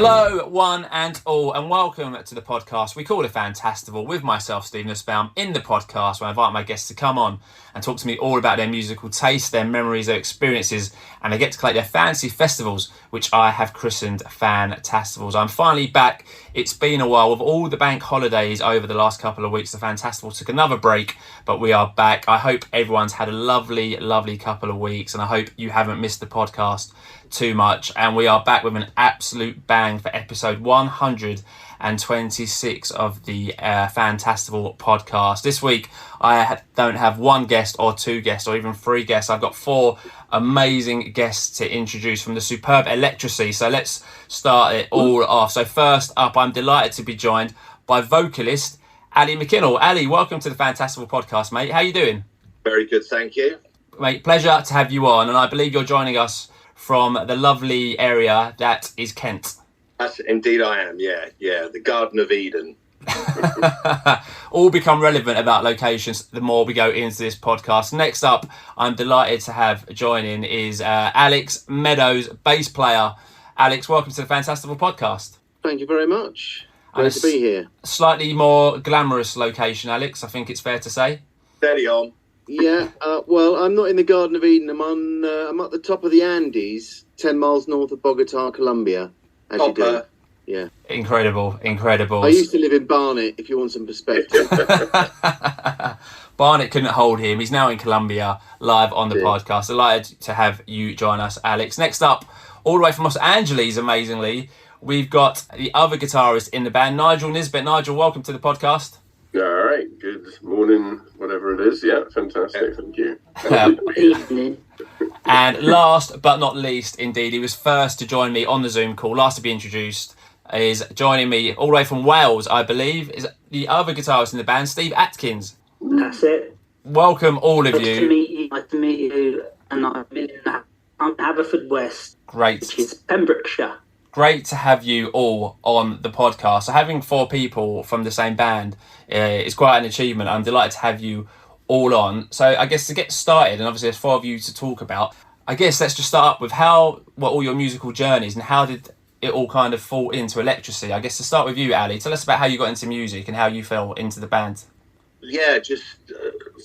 Hello, one and all, and welcome to the podcast we call it Fantastival with myself, Steve Nisbet. In the podcast, where I invite my guests to come on and talk to me all about their musical taste, their memories, their experiences, and they get to collect their fancy festivals, which I have christened Fantastivals. I'm finally back. It's been a while. With all the bank holidays over the last couple of weeks, the Fantastival took another break, but we are back. I hope everyone's had a lovely, lovely couple of weeks, and I hope you haven't missed the podcast too much. And we are back with an absolute bang for episode 126 of the Fantastival Podcast. This week, I don't have one guest or two guests or even three guests. I've got four amazing guests to introduce from the superb Electrasy. So let's start it all off. So first up, I'm delighted to be joined by vocalist Ali McKinnell. Ali, welcome to the Fantastival Podcast, mate. How you doing? Very good, thank you. Mate, pleasure to have you on. And I believe you're joining us from the lovely area that is Kent. That's, indeed I am, yeah, the Garden of Eden. All become relevant about locations the more we go into this podcast. Next up, I'm delighted to have joining is Alex Meadows, bass player. Alex, welcome to the Fantastival Podcast. Thank you very much. Great to be here. Slightly more glamorous location, Alex, I think it's fair to say. Steady on. Yeah, well, I'm not in the Garden of Eden. I'm at the top of the Andes, 10 miles north of Bogota, Colombia. As you do. Yeah. Incredible. I used to live in Barnet, if you want some perspective. Barnet couldn't hold him. He's now in Colombia, live on the podcast. Delighted to have you join us, Alex. Next up, all the way from Los Angeles, amazingly, we've got the other guitarist in the band, Nigel Nisbet. Nigel, welcome to the podcast. All right, good morning, whatever it is. Yeah, fantastic, thank you. And last but not least, indeed, he was first to join me on the Zoom call, last to be introduced, is joining me all the way from Wales, I believe, is the other guitarist in the band, Steve Atkins. That's it. Welcome, all of you. Nice to meet you. And I've been in Haverfordwest, Great. which is Pembrokeshire. Great to have you all on the podcast. So having four people from the same band is quite an achievement. I'm delighted to have you all on. So I guess to get started, and obviously there's four of you to talk about, I guess let's just start up with what all your musical journeys and how did it all kind of fall into Electrasy. I guess to start with you, Ali, tell us about how you got into music and how you fell into the band. Yeah, just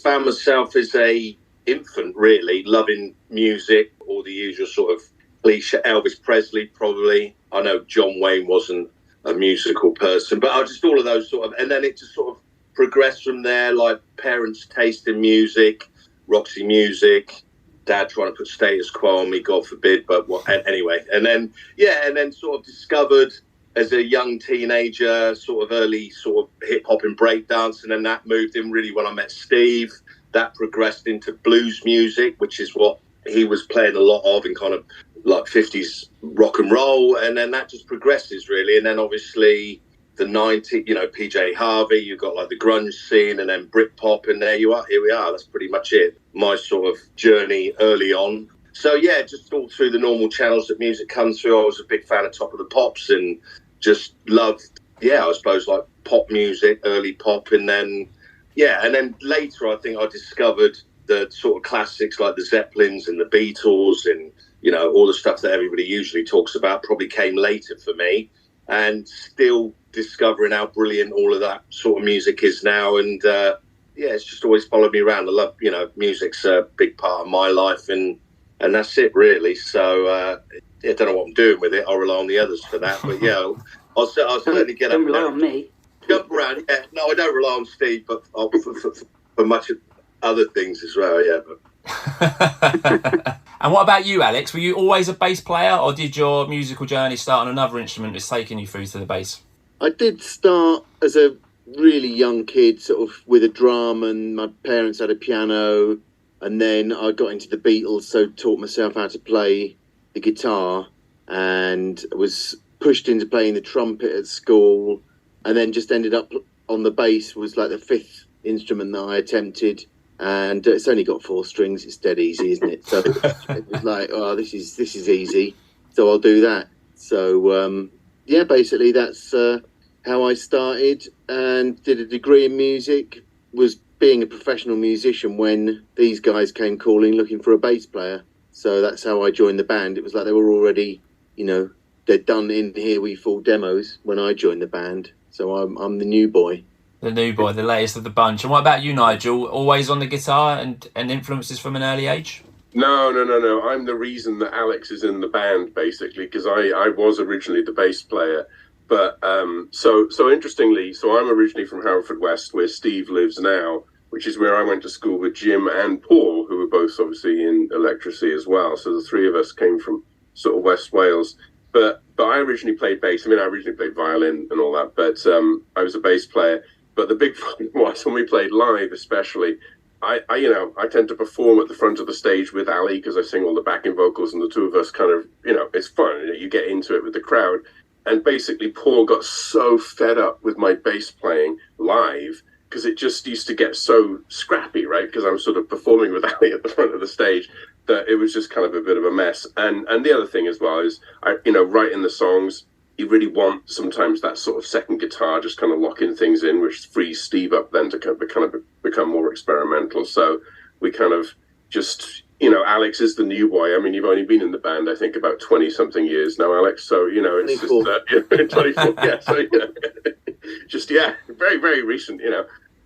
found myself as a infant, really, loving music, all the usual sort of cliche. Elvis Presley, probably. I know John Wayne wasn't a musical person, but I just all of those sort of, and then it just sort of progressed from there, like parents' taste in music, Roxy Music, dad trying to put status quo on me, God forbid, but anyway. And then sort of discovered as a young teenager, sort of early sort of hip-hop and breakdance, and then that moved in really when I met Steve. That progressed into blues music, which is what he was playing a lot of in kind of like 50s rock and roll, and then that just progresses really. And then obviously the 90s, PJ Harvey, you've got like the grunge scene, and then Britpop, and here we are. That's pretty much it. My sort of journey early on. So yeah, just all through the normal channels that music comes through. I was a big fan of Top of the Pops and just loved, I suppose like pop music, early pop, and then later I think I discovered the sort of classics like the Zeppelins and the Beatles and all the stuff that everybody usually talks about probably came later for me, and still discovering how brilliant all of that sort of music is now. And it's just always followed me around. I love, music's a big part of my life, and that's it really. So I don't know what I'm doing with it. I'll rely on the others for that. But I'll certainly get up. Don't rely on me. Jump around. Yeah, no, I don't rely on Steve, but for much of other things as well. Yeah. But. And what about you, Alex? Were you always a bass player, or did your musical journey start on another instrument that's taken you through to the bass? I did start as a really young kid, sort of with a drum, and my parents had a piano, and then I got into the Beatles, so taught myself how to play the guitar, and was pushed into playing the trumpet at school, and then just ended up on the bass, was like the fifth instrument that I attempted. And it's only got 4 strings. It's dead easy, isn't it? So it was like, oh, this is easy. So I'll do that. So basically that's how I started, and did a degree in music. Was being a professional musician when these guys came calling, looking for a bass player. So that's how I joined the band. It was like they were already, they'd done In Here We Fall demos when I joined the band. So I'm the new boy. The new boy, the latest of the bunch. And what about you, Nigel? Always on the guitar and influences from an early age? No. I'm the reason that Alex is in the band, basically, because I was originally the bass player. But so interestingly, so I'm originally from Haverfordwest, where Steve lives now, which is where I went to school with Jim and Paul, who were both obviously in Electrasy as well. So the three of us came from sort of West Wales. But I originally played bass. I mean, I originally played violin and all that, but I was a bass player. But the big problem was when we played live, especially, I tend to perform at the front of the stage with Ali because I sing all the backing vocals, and the two of us kind of, it's fun. You get into it with the crowd. And basically, Paul got so fed up with my bass playing live because it just used to get so scrappy, right? Because I'm sort of performing with Ali at the front of the stage, that it was just kind of a bit of a mess. And the other thing as well is, writing the songs, you really want sometimes that sort of second guitar just kind of locking things in, which frees Steve up then to kind of become more experimental. So we kind of just, Alex is the new boy. I mean, you've only been in the band, I think, about 20-something years now, Alex. So, it's 24. Yeah. So, just, very, very recent,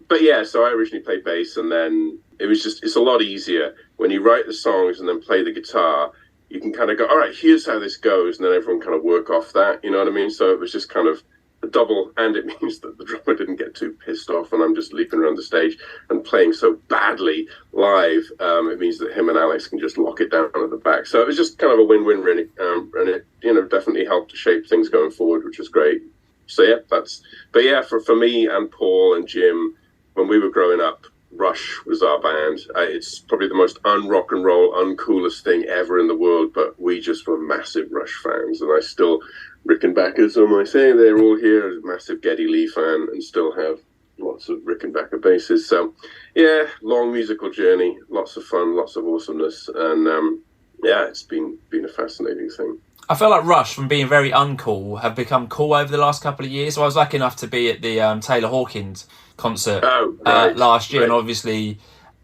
But yeah, so I originally played bass, and then it's a lot easier when you write the songs and then play the guitar. You can kind of go, all right, here's how this goes, and then everyone kind of work off that, you know what I mean? So it was just kind of a double, and it means that the drummer didn't get too pissed off and I'm just leaping around the stage and playing so badly live. It means that him and Alex can just lock it down at the back. So it was just kind of a win-win, really, and it, definitely helped to shape things going forward, which was great. So yeah, for me and Paul and Jim, when we were growing up, Rush was our band. It's probably the most un-rock and roll, uncoolest thing ever in the world, but we just were massive Rush fans, and I still, Rickenbackers on my say, they're all here, massive Geddy Lee fan, and still have lots of Rickenbacker basses. So yeah, long musical journey, lots of fun, lots of awesomeness, and it's been a fascinating thing. I felt like Rush, from being very uncool, have become cool over the last couple of years. So I was lucky enough to be at the Taylor Hawkins concert last year, and obviously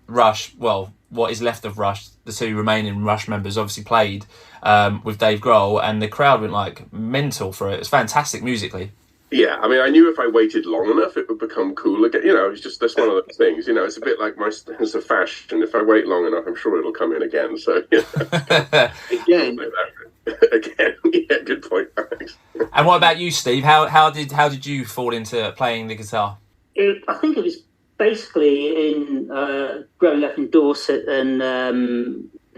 Rush, well, what is left of Rush, the two remaining Rush members obviously played with Dave Grohl, and the crowd went like mental for it. It was fantastic musically. Yeah, I mean, I knew if I waited long enough, it would become cool again. It's just, that's one of those things, it's a bit like my sense of fashion. If I wait long enough, I'm sure it'll come in again. So, Again. Again, yeah, good point, Alex. And what about you, Steve? How did you fall into playing the guitar? I think it was basically in growing up in Dorset, and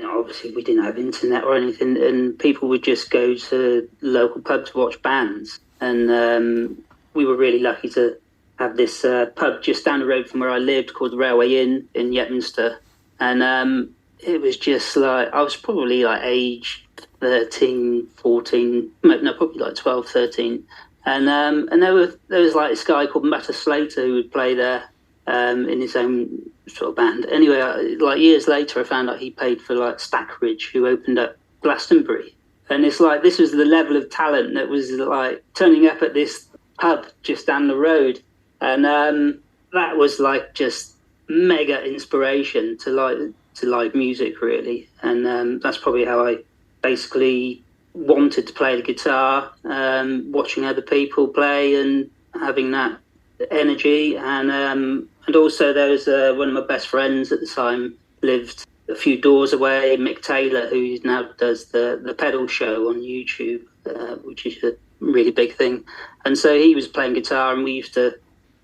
obviously we didn't have internet or anything, and people would just go to the local pub to watch bands. And we were really lucky to have this pub just down the road from where I lived called the Railway Inn in Yetminster. And it was just like, I was probably like age 13, 14, no, probably like 12, 13. And there was like this guy called Matt Slater who would play there in his own sort of band. Anyway, like years later, I found out he played for like Stackridge, who opened up Glastonbury. And it's like, this was the level of talent that was like turning up at this pub just down the road. And that was like just mega inspiration to like music, really. And that's probably how I basically wanted to play the guitar, watching other people play and having that energy. And also there was one of my best friends at the time lived a few doors away, Mick Taylor, who now does the pedal show on YouTube, which is a really big thing. And so he was playing guitar, and we used to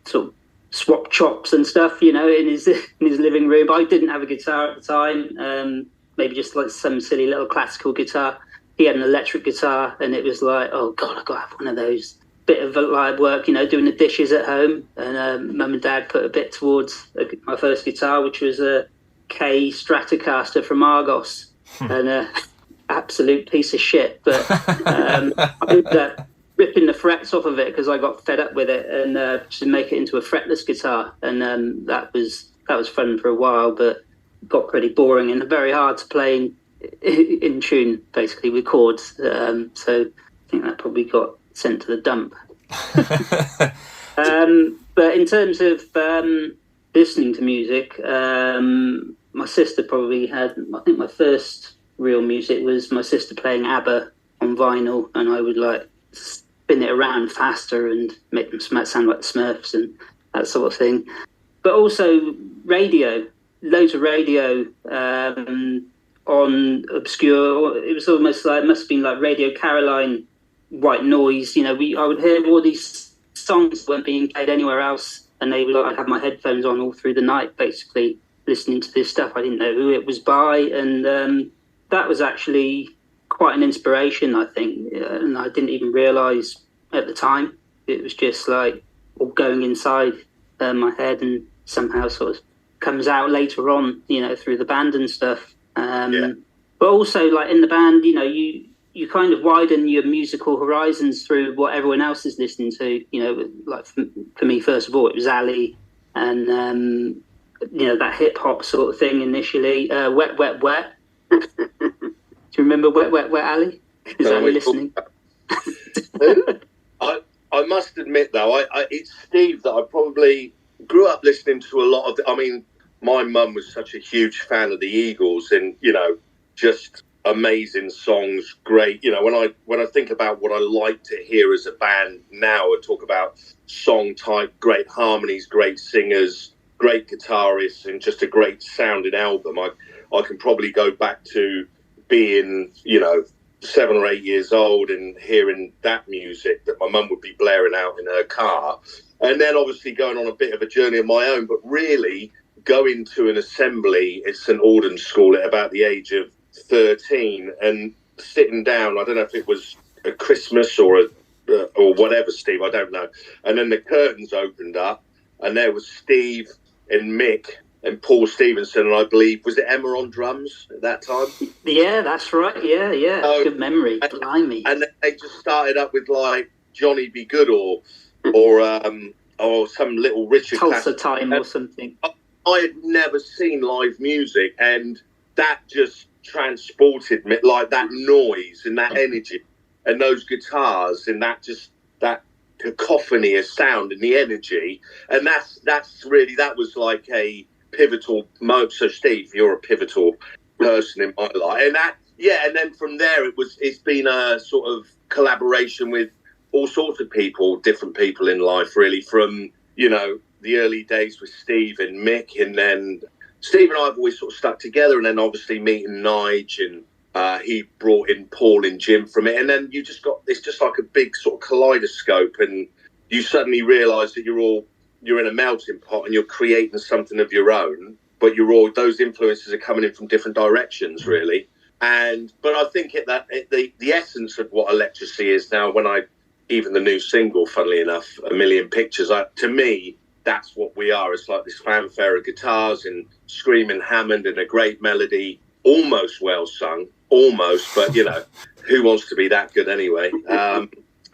sort of swap chops and stuff, in his living room. I didn't have a guitar at the time, maybe just like some silly little classical guitar. He had an electric guitar, and it was like, oh God, I've got to have one of those. Bit of live work, doing the dishes at home. And Mum and Dad put a bit towards my first guitar, which was a K Stratocaster from Argos, and absolute piece of shit. But I ended up ripping the frets off of it because I got fed up with it, and to make it into a fretless guitar. And that was fun for a while, but got pretty boring and very hard to play in tune, basically with chords. So I think that probably got sent to the dump. But in terms of listening to music, my sister probably had, I think my first real music was my sister playing ABBA on on vinyl, and I would like spin it around faster and make them sound like the Smurfs and that sort of thing. But also radio, loads of radio on obscure. It was almost like, it must have been like Radio Caroline, white noise. You know, I would hear all these songs that weren't being played anywhere else, and they would like, I'd have my headphones on all through the night, basically listening to this stuff. I didn't know who it was by, and that was actually quite an inspiration, I think, and I didn't even realise at the time. It was just like all going inside my head, and somehow sort of comes out later on, you know, through the band and stuff. But also, like, in the band, you know, you kind of widen your musical horizons through what everyone else is listening to. You know, like for me, first of all, it was Ali, and you know, that hip hop sort of thing initially. Wet, Wet, Wet. Do you remember Wet, Wet, Wet, Ali? Is Ali listening? I must admit, though, it's Steve that I probably grew up listening to a lot of. I mean, my mum was such a huge fan of the Eagles, and, you know, just amazing songs, great. You know, when I think about what I like to hear as a band now, I talk about song type, great harmonies, great singers, great guitarists, and just a great sounding album. I can probably go back to being, you know, 7 or 8 years old and hearing that music that my mum would be blaring out in her car, and then obviously going on a bit of a journey of my own, but really going to an assembly at St Albans School at about the age of 13 and sitting down. I don't know if it was a Christmas or whatever, Steve, I don't know. And then the curtains opened up, and there was Steve and Mick and Paul Stevenson, and I believe, was it Emma on drums at that time? Yeah, that's right. Yeah. Good memory. Blimey. And they just started up with like Johnny Be Good or some little Richard Tulsa Time or something. I had never seen live music, and that just transported me, like that noise and that energy and those guitars and that cacophony of sound and the energy. And that's really, that was like a pivotal moment. So Steve, you're a pivotal person in my life, and that, yeah. And then from there, it's been a sort of collaboration with all sorts of people, different people in life, really, from, you know, the early days with Steve and Mick, and then Steve and I have always sort of stuck together, and then obviously meeting Nige, and he brought in Paul and Jim from it, and then you just got, it's just like a big sort of kaleidoscope, and you suddenly realise that you're in a melting pot and you're creating something of your own, but those influences are coming in from different directions, really. But I think the essence of what Electrasy is now, even the new single, funnily enough, A Million Pictures, to me, that's what we are. It's like this fanfare of guitars and screaming Hammond and a great melody, almost well sung, but, you know, who wants to be that good anyway?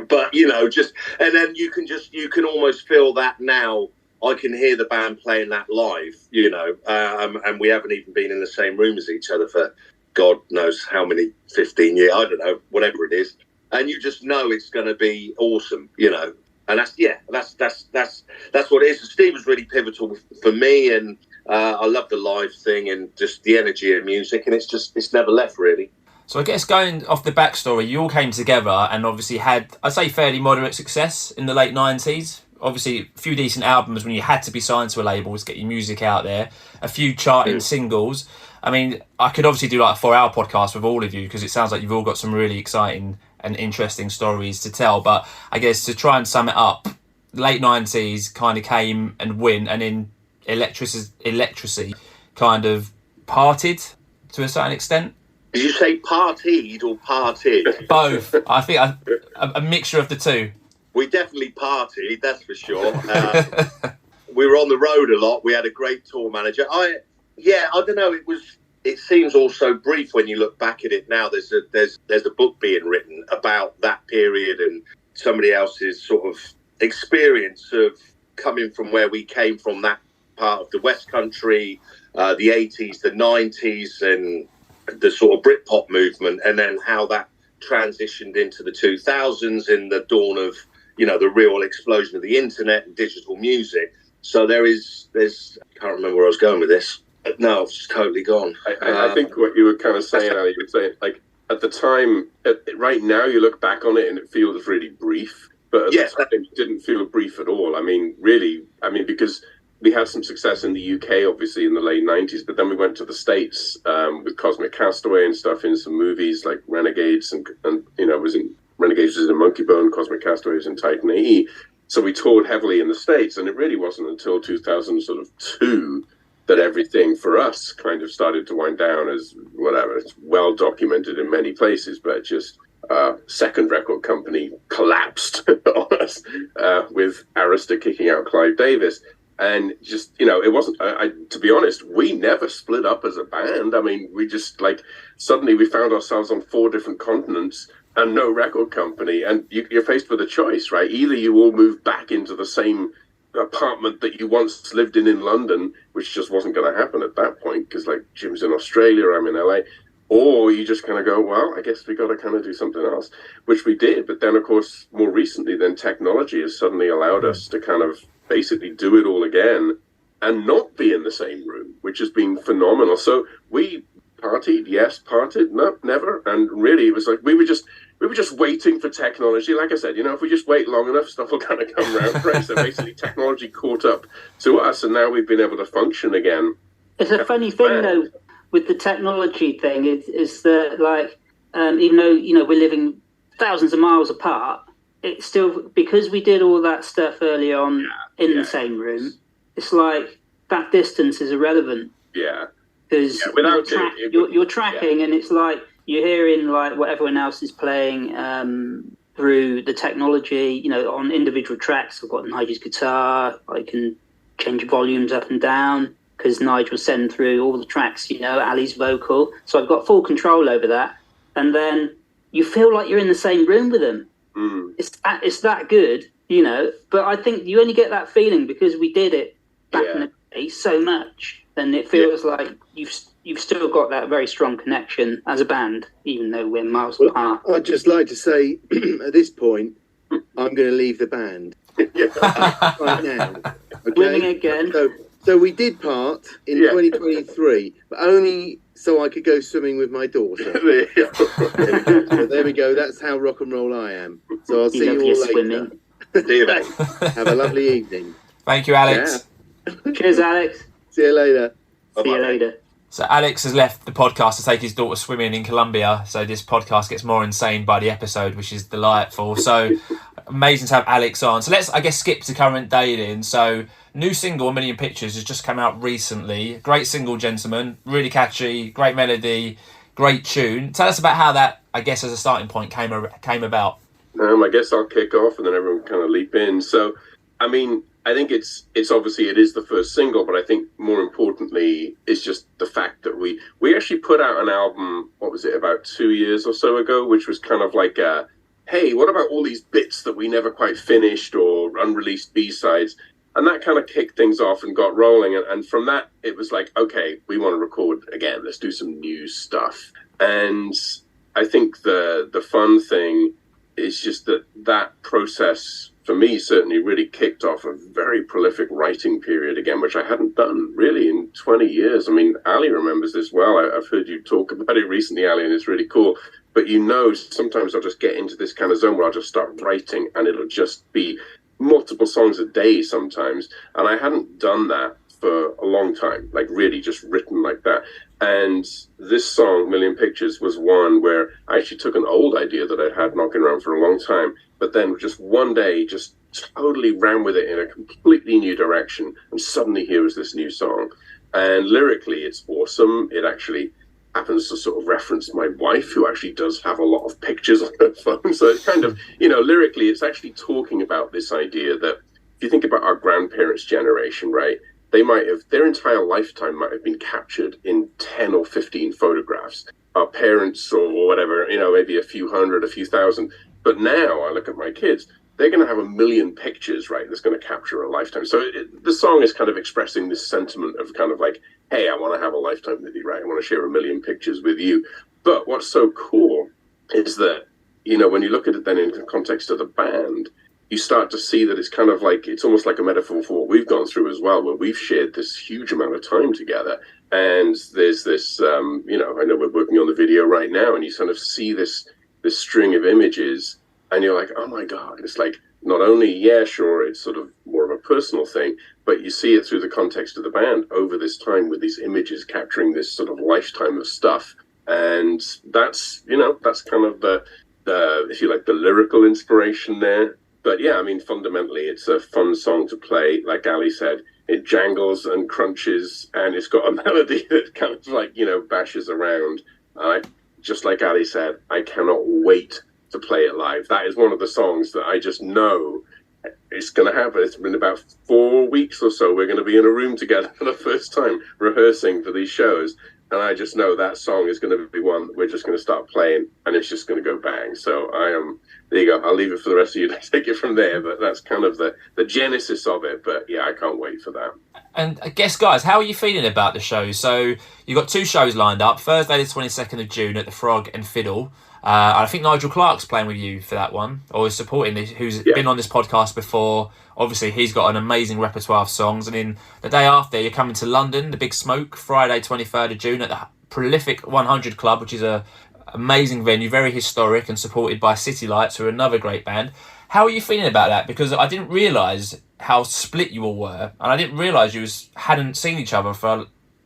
But, you know, and then you can almost feel that now. I can hear the band playing that live, you know, and we haven't even been in the same room as each other for God knows how many, 15 years, I don't know, whatever it is. And you just know it's going to be awesome, you know. And that's what it is. Steve was really pivotal for me, and I love the live thing and just the energy of music, and it's never left, really. So I guess going off the backstory, you all came together and obviously had, I'd say, fairly moderate success in the late 90s. Obviously, a few decent albums when you had to be signed to a label to get your music out there. A few charting singles. I mean, I could obviously do like a 4-hour podcast with all of you, because it sounds like you've all got some really exciting and interesting stories to tell. But I guess to try and sum it up, late 90s kind of came and went, and then Electrasy kind of parted to a certain extent. Did you say partied or parted? Both. I think a mixture of the two. We definitely partied, that's for sure. We were on the road a lot. We had a great tour manager. I don't know. It seems all so brief when you look back at it now. There's a book being written about that period and somebody else's sort of experience of coming from where we came from, that part of the West Country, the 80s, the 90s, and the sort of Britpop movement, and then how that transitioned into the 2000s in the dawn of, you know, the real explosion of the internet and digital music. So there's I can't remember where I was going with this. No, it's totally gone. I think what you were kind of saying, Ali, you were saying, like, at the time, right now you look back on it and it feels really brief, but at the time it didn't feel brief at all. I mean, really, because we had some success in the UK, obviously, in the late 90s, but then we went to the States with Cosmic Castaway and stuff in some movies like Renegades, and Renegades was in Monkey Bone, Cosmic Castaway was in Titan AE. So we toured heavily in the States, and it really wasn't until 2002 that everything for us kind of started to wind down as whatever. It's well documented in many places, but just second record company collapsed on us with Arista kicking out Clive Davis. And just, it wasn't, to be honest, we never split up as a band. I mean, we just suddenly we found ourselves on 4 different continents and no record company. And you're faced with a choice, right? Either you all move back into the same apartment that you once lived in London, which just wasn't going to happen at that point because Jim's in Australia, I'm in LA, or you just kind of go, well, I guess we got to kind of do something else, which we did. But then, of course, more recently, then technology has suddenly allowed us to kind of basically do it all again and not be in the same room, which has been phenomenal. So we partied, no, never. And really, it was we were just waiting for technology. Like I said, if we just wait long enough, stuff will kind of come around. Right? So basically, technology caught up to us, and now we've been able to function again. It's a funny thing, though, with the technology thing, is that, even though, we're living thousands of miles apart, it's still, because we did all that stuff early on in the same room, it's that distance is irrelevant. Yeah. Because you're tracking, and it's you're hearing what everyone else is playing through the technology. On individual tracks, I've got Nigel's guitar. I can change volumes up and down because Nigel send through all the tracks. Ali's vocal, so I've got full control over that. And then you feel like you're in the same room with them. Mm. It's that good, But I think you only get that feeling because we did it back in the day so much, and it feels like you've still got that very strong connection as a band, even though we're miles apart. I'd just like to say, at this point, I'm going to leave the band right now. Okay? Winning again. So we did part in 2023, but only so I could go swimming with my daughter. There we go. That's how rock and roll I am. So I'll see you all later. Swimming. See you later. Have a lovely evening. Thank you, Alex. Yeah. Cheers, Alex. See you later. See you later. So Alex has left the podcast to take his daughter swimming in Colombia. So this podcast gets more insane by the episode, which is delightful. So amazing to have Alex on. So let's, I guess, skip to current day then. So new single, A Million Pictures, has just come out recently. Great single, gentlemen. Really catchy, great melody, great tune. Tell us about how that, I guess, as a starting point came about. I guess I'll kick off and then everyone kind of leap in. So, I mean, I think it's obviously it is the first single, but I think more importantly is just the fact that we actually put out an album, what was it, about 2 years or so ago, which was kind of like a, hey, what about all these bits that we never quite finished or unreleased B-sides? And that kind of kicked things off and got rolling. And from that, it was like, okay, we want to record again. Let's do some new stuff. And I think the fun thing is just that process, for me, certainly really kicked off a very prolific writing period again, which I hadn't done really in 20 years. I mean, Ali remembers this well. I've heard you talk about it recently, Ali, and it's really cool. But sometimes I'll just get into this kind of zone where I'll just start writing and it'll just be multiple songs a day sometimes. And I hadn't done that for a long time, really just written like that. And this song, Million Pictures, was one where I actually took an old idea that I'd had knocking around for a long time, but then just one day just totally ran with it in a completely new direction. And suddenly here was this new song. And lyrically, it's awesome. It actually happens to sort of reference my wife, who actually does have a lot of pictures on her phone. So it's kind of, lyrically, it's actually talking about this idea that if you think about our grandparents' generation, right, their entire lifetime might have been captured in 10 or 15 photographs. Our parents or whatever, maybe a few hundred, a few thousand. But now I look at my kids, they're going to have 1 million pictures, right, that's going to capture a lifetime. So the song is kind of expressing this sentiment of kind of like, hey, I want to have a lifetime with you, right? I want to share 1 million pictures with you. But what's so cool is that, when you look at it then in the context of the band, you start to see that it's kind of like, it's almost like a metaphor for what we've gone through as well, where we've shared this huge amount of time together. And there's this, you know, I know we're working on the video right now, and you sort of see this string of images, and you're like, oh my God, it's like, not only, yeah, sure, it's sort of more of a personal thing, but you see it through the context of the band over this time with these images capturing this sort of lifetime of stuff. And that's, you know, that's kind of the if you like, the lyrical inspiration there. But yeah, I mean, fundamentally, it's a fun song to play. Like Ali said, it jangles and crunches, and it's got a melody that kind of like, you know, bashes around. Just like Ali said, I cannot wait to play it live. That is one of the songs that I just know it's going to happen. It's been about 4 weeks or so. We're going to be in a room together for the first time rehearsing for these shows. And I just know that song is going to be one that we're just going to start playing, and it's just going to go bang. So there you go. I'll leave it for the rest of you to take it from there. But that's kind of the genesis of it. But yeah, I can't wait for that. And I guess, guys, how are you feeling about the show? So you've got 2 shows lined up. Thursday the 22nd of June at the Frog and Fiddle. I think Nigel Clark's playing with you for that one, or is supporting this, who's been on this podcast before. Obviously, he's got an amazing repertoire of songs. And then the day after, you're coming to London, the Big Smoke, Friday 23rd of June at the Prolific 100 Club, which is a amazing venue, very historic, and supported by City Lights, who are another great band. How are you feeling about that? Because I didn't realise how split you all were, and I didn't realise you hadn't seen each other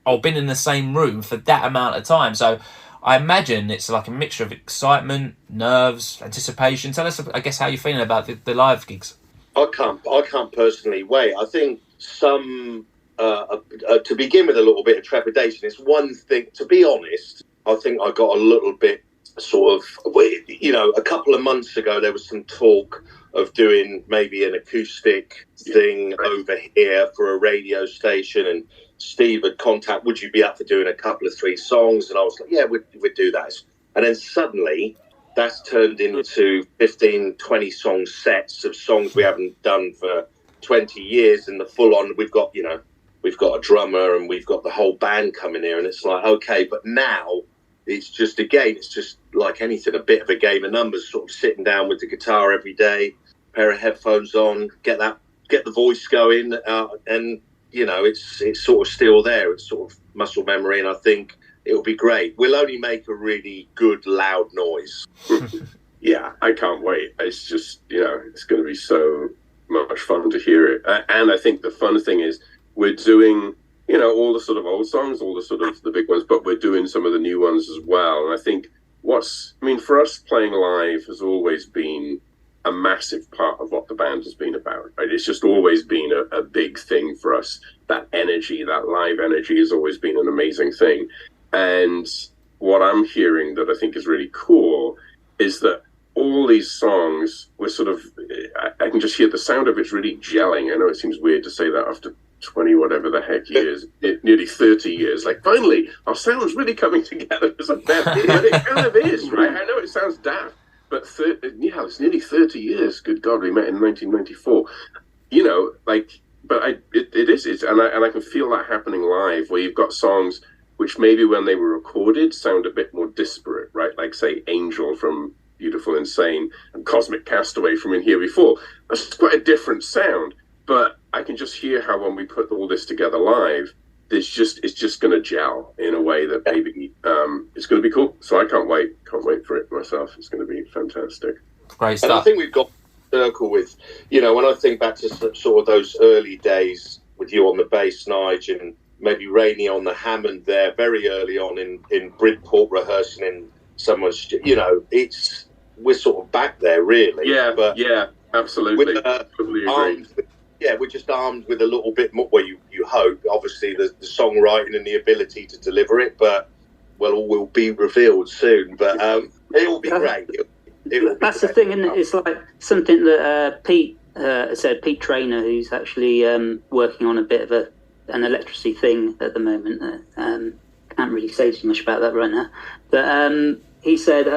or been in the same room for that amount of time. So I imagine it's like a mixture of excitement, nerves, anticipation. Tell us, I guess, how you're feeling about the live gigs. I can't personally wait. I think some, to begin with, a little bit of trepidation. It's one thing, to be honest, I think I got a little bit sort of, you know, a couple of months ago, there was some talk of doing maybe an acoustic thing over here for a radio station, and Steve had contact, would you be up for doing a couple of 3 songs? And I was like, yeah, we'd do that. And then suddenly that's turned into 15, 20 song sets of songs we haven't done for 20 years. And the full on, we've got a drummer and we've got the whole band coming here. And it's like, okay, but now it's just like anything, a bit of a game of numbers, sort of sitting down with the guitar every day, pair of headphones on, get the voice going, and you know, it's sort of still there. It's sort of muscle memory, and I think it'll be great. We'll only make a really good, loud noise. Yeah, I can't wait. It's just, you know, it's going to be so much fun to hear it. And I think the fun thing is we're doing, you know, all the sort of old songs, all the sort of the big ones, but we're doing some of the new ones as well. And I think for us, playing live has always been a massive part of what the band has been about, right? It's just always been a big thing for us. That energy, that live energy has always been an amazing thing. And what I'm hearing that I think is really cool is that all these songs were sort of, I can just hear the sound of it's really gelling. I know it seems weird to say that after 20 whatever the heck years, nearly 30 years, like finally our sound's really coming together as a band. But it kind of is, right? I know it sounds daft, but it's nearly 30 years. Good God, we met in 1994. You know, like, but it is, and I can feel that happening live, where you've got songs which maybe when they were recorded sound a bit more disparate, right? Like, say, Angel from Beautiful Insane and Cosmic Castaway from In Here Before. That's quite a different sound, but I can just hear how when we put all this together live, it's just going to gel in a way that maybe it's going to be cool. So I can't wait for it myself. It's going to be fantastic. Great stuff. And I think we've got a circle with, you know, when I think back to sort of those early days with you on the bass, Nigel, and maybe Rainey on the Hammond there, very early on in Bridport rehearsing in someone's, you know, we're sort of back there really. Yeah, but yeah, absolutely. Totally agree. We're just armed with a little bit more, well, you hope, obviously, the songwriting and the ability to deliver it, but, well, all will be revealed soon. But it will be great. That's the thing, isn't it? It's like something that Pete said, Pete Traynor, who's actually working on a bit of an Electrasy thing at the moment. Can't really say too much about that right now. But he said,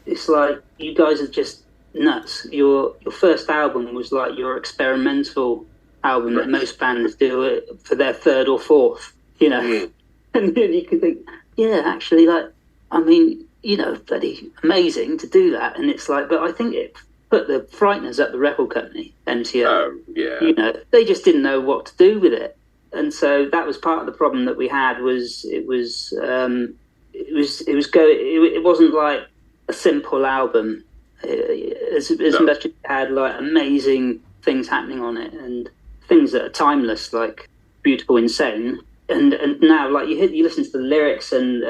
it's like, you guys are just nuts. Your first album was like your experimental album that most bands do it for their 3rd or 4th, you know. And then you can think, yeah, actually, like, I mean, you know, bloody amazing to do that. And it's like, but I think put the Frighteners at the record company, MTO. Yeah. You know, they just didn't know what to do with it. And so that was part of the problem that we had. It wasn't like a simple album. As much as it had like amazing things happening on it and things that are timeless, like Beautiful Insane. And now, like you listen to the lyrics and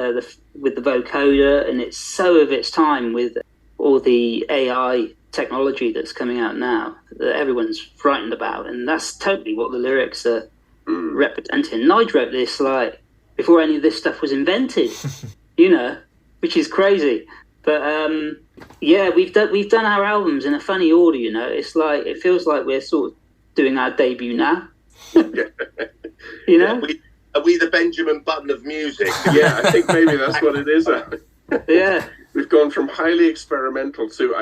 with the vocoder, and it's so of its time with all the AI technology that's coming out now that everyone's frightened about, and that's totally what the lyrics are representing. Nigel wrote this like before any of this stuff was invented, you know, which is crazy. But yeah, we've done our albums in a funny order, you know. It's like it feels like we're sort of doing our debut now, you know. Yeah, are we the Benjamin Button of music? Yeah, I think maybe that's what it is. Yeah. We've gone from highly experimental to,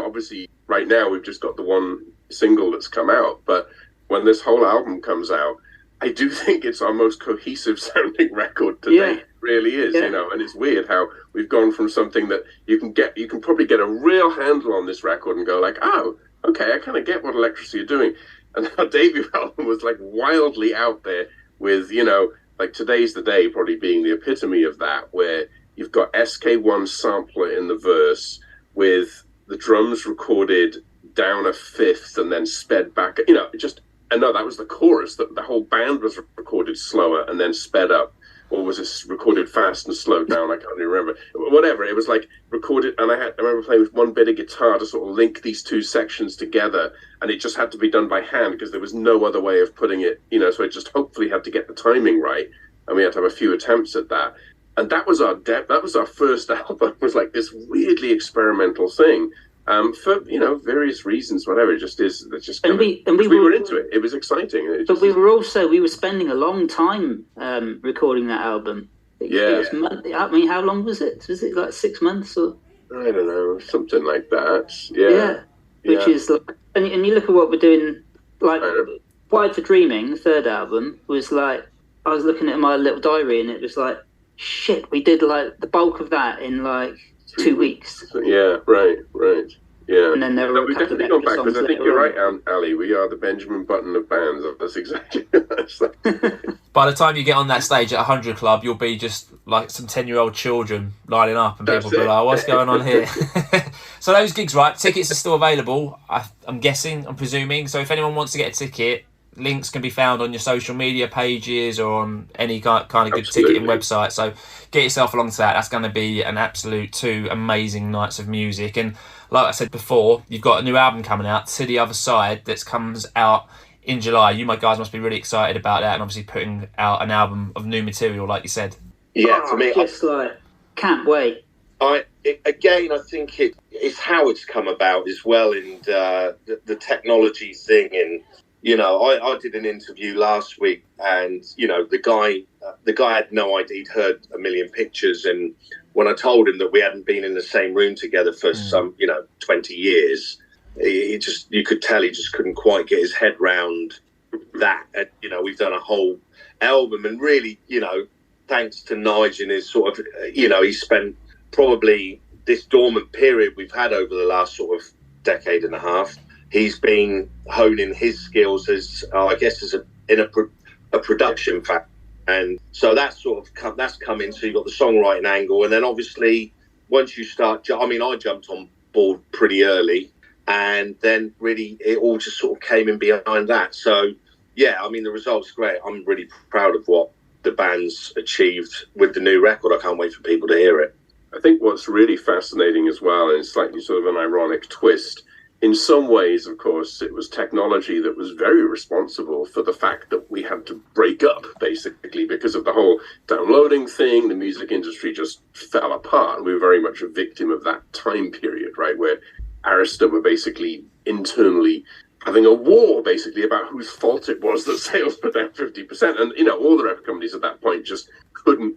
obviously right now we've just got the one single that's come out, but when this whole album comes out, I do think it's our most cohesive sounding record to date. It really is, you know, and it's weird how we've gone from something that you can probably get a real handle on this record and go like, oh, okay, I kind of get what Electrasy are doing. And our debut album was like wildly out there with, you know, like Today's the Day probably being the epitome of that, where you've got SK1 sampler in the verse with the drums recorded down a fifth and then sped back. You know, that was the chorus. That the whole band was recorded slower and then sped up, or was it recorded fast and slowed down? I can't even remember. Whatever, it was like recorded, and I remember playing with one bit of guitar to sort of link these two sections together, and it just had to be done by hand because there was no other way of putting it, you know, so it just hopefully had to get the timing right, and we had to have a few attempts at that. And that was our first album. It was like this weirdly experimental thing, for, you know, various reasons, whatever. It just is. It's just we were into it. It was exciting. We were spending a long time recording that album. It was I mean, how long was it? Was it like 6 months or? I don't know, something like that. Yeah. Which is like, and you look at what we're doing. Like, Wired for Dreaming, the third album, was like, I was looking at my little diary, and it was like, shit, we did like the bulk of that in like 2 weeks. Yeah, right. Yeah. And then there were we've definitely gone back, because I think you're right, Ali. We are the Benjamin Button of bands. That's exactly By the time you get on that stage at 100 Club, you'll be just like some 10-year-old children lining up, and people will be like, what's going on here? So those gigs, right, tickets are still available, I'm guessing, I'm presuming. So if anyone wants to get a ticket, links can be found on your social media pages or on any kind of good ticketing website. So get yourself along to that. That's going to be an absolute 2 amazing nights of music. And like I said before, you've got a new album coming out, To the Other Side, that comes out in July. You guys must be really excited about that, and obviously putting out an album of new material, like you said. Yeah, for me, just like can't wait. I think it's how it's come about as well, and the technology thing. And you know, I did an interview last week, and you know, the guy had no idea. He'd heard a million pictures, and when I told him that we hadn't been in the same room together for some 20 years, you could tell he just couldn't quite get his head round that. You know, we've done a whole album, and really, you know, thanks to Nigel and his sort of, you know, he spent probably this dormant period we've had over the last sort of decade and a half. He's been honing his skills as a production factor, and so that's come in. So you've got the songwriting angle, and then obviously once you start, I mean, I jumped on board pretty early, and then really it all just sort of came in behind that. So yeah, I mean, the result's great. I'm really proud of what the band's achieved with the new record. I can't wait for people to hear it. I think what's really fascinating as well, and it's slightly sort of an ironic twist, in some ways, of course, it was technology that was very responsible for the fact that we had to break up, basically, because of the whole downloading thing. The music industry just fell apart. We were very much a victim of that time period, right, where Arista were basically internally having a war, basically, about whose fault it was that sales were down 50%. And, you know, all the record companies at that point just couldn't,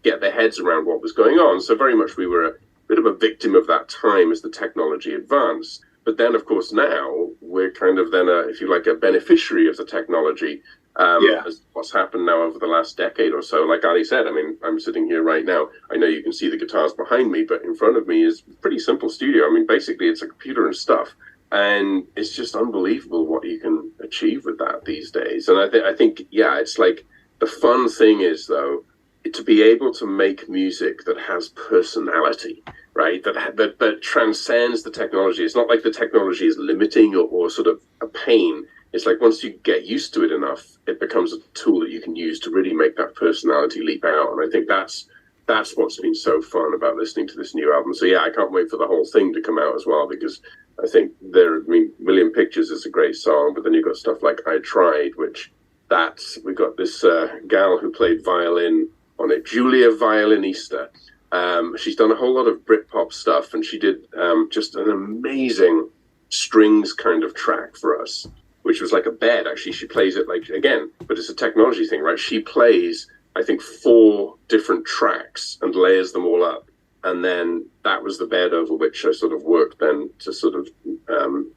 get their heads around what was going on. So very much we were a bit of a victim of that time as the technology advanced. But then, of course, now we're kind of then, if you like, a beneficiary of the technology. As what's happened now over the last decade or so. Like Ali said, I mean, I'm sitting here right now. I know you can see the guitars behind me, but in front of me is a pretty simple studio. I mean, basically, it's a computer and stuff. And it's just unbelievable what you can achieve with that these days. And I think, yeah, it's like the fun thing is, though, to be able to make music that has personality, right? That transcends the technology. It's not like the technology is limiting or sort of a pain. It's like once you get used to it enough, it becomes a tool that you can use to really make that personality leap out. And I think that's what's been so fun about listening to this new album. So yeah, I can't wait for the whole thing to come out as well, because I think Million Pictures is a great song, but then you've got stuff like I Tried, we got this gal who played violin on it, Julia Violinista. She's done a whole lot of Britpop stuff, and she did just an amazing strings kind of track for us, which was like a bed, actually. She plays it like, again, but it's a technology thing, right? She plays, I think, 4 different tracks and layers them all up. And then that was the bed over which I sort of worked then to sort of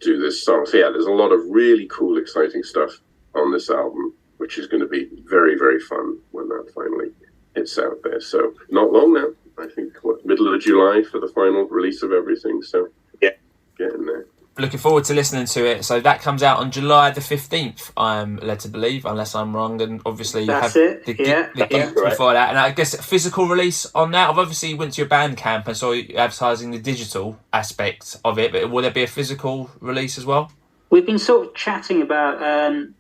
do this song. So yeah, there's a lot of really cool, exciting stuff on this album, which is going to be very, very fun when that finally hits out there. So not long now. I think, middle of July for the final release of everything. So yeah, get in there. Looking forward to listening to it. So that comes out on July the 15th, I'm led to believe, unless I'm wrong. And obviously you have the gig before that. And I guess a physical release on that. I've obviously went to your Bandcamp and saw you advertising the digital aspect of it, but will there be a physical release as well? We've been sort of chatting about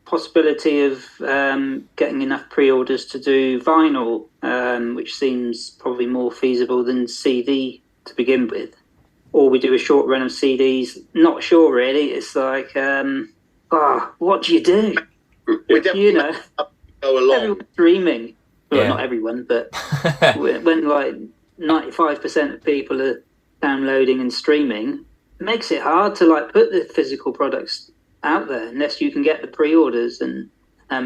possibility of getting enough pre-orders to do vinyl, which seems probably more feasible than CD to begin with. Or we do a short run of CDs. Not sure, really. It's like, what do you do? We definitely go along. Everyone's streaming. Well, not everyone, but when like 95% of people are downloading and streaming, it makes it hard to like put the physical products out there unless you can get the pre-orders and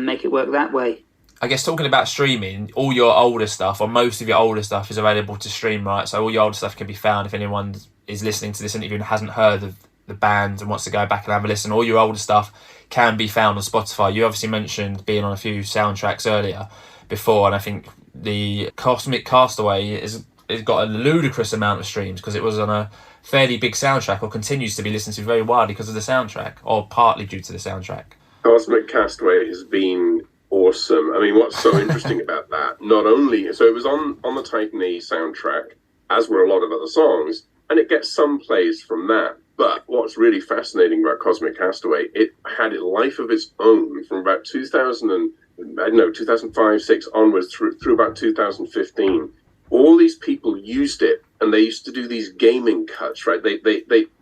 make it work that way. I guess talking about streaming, all your older stuff, or most of your older stuff, is available to stream, right? So all your older stuff can be found if anyone is listening to this interview and hasn't heard of the band and wants to go back and have a listen. All your older stuff can be found on Spotify. You obviously mentioned being on a few soundtracks earlier before, and I think the Cosmic Castaway has got a ludicrous amount of streams because it was on a fairly big soundtrack, or continues to be listened to very widely because of the soundtrack, or partly due to the soundtrack. Cosmic Castaway has been awesome. I mean, what's so interesting about that, not only, so it was on the Titan E soundtrack, as were a lot of other songs, and it gets some plays from that. But what's really fascinating about Cosmic Castaway, it had a life of its own from about 2005, 6 onwards through about 2015. All these people used it, and they used to do these gaming cuts, right? They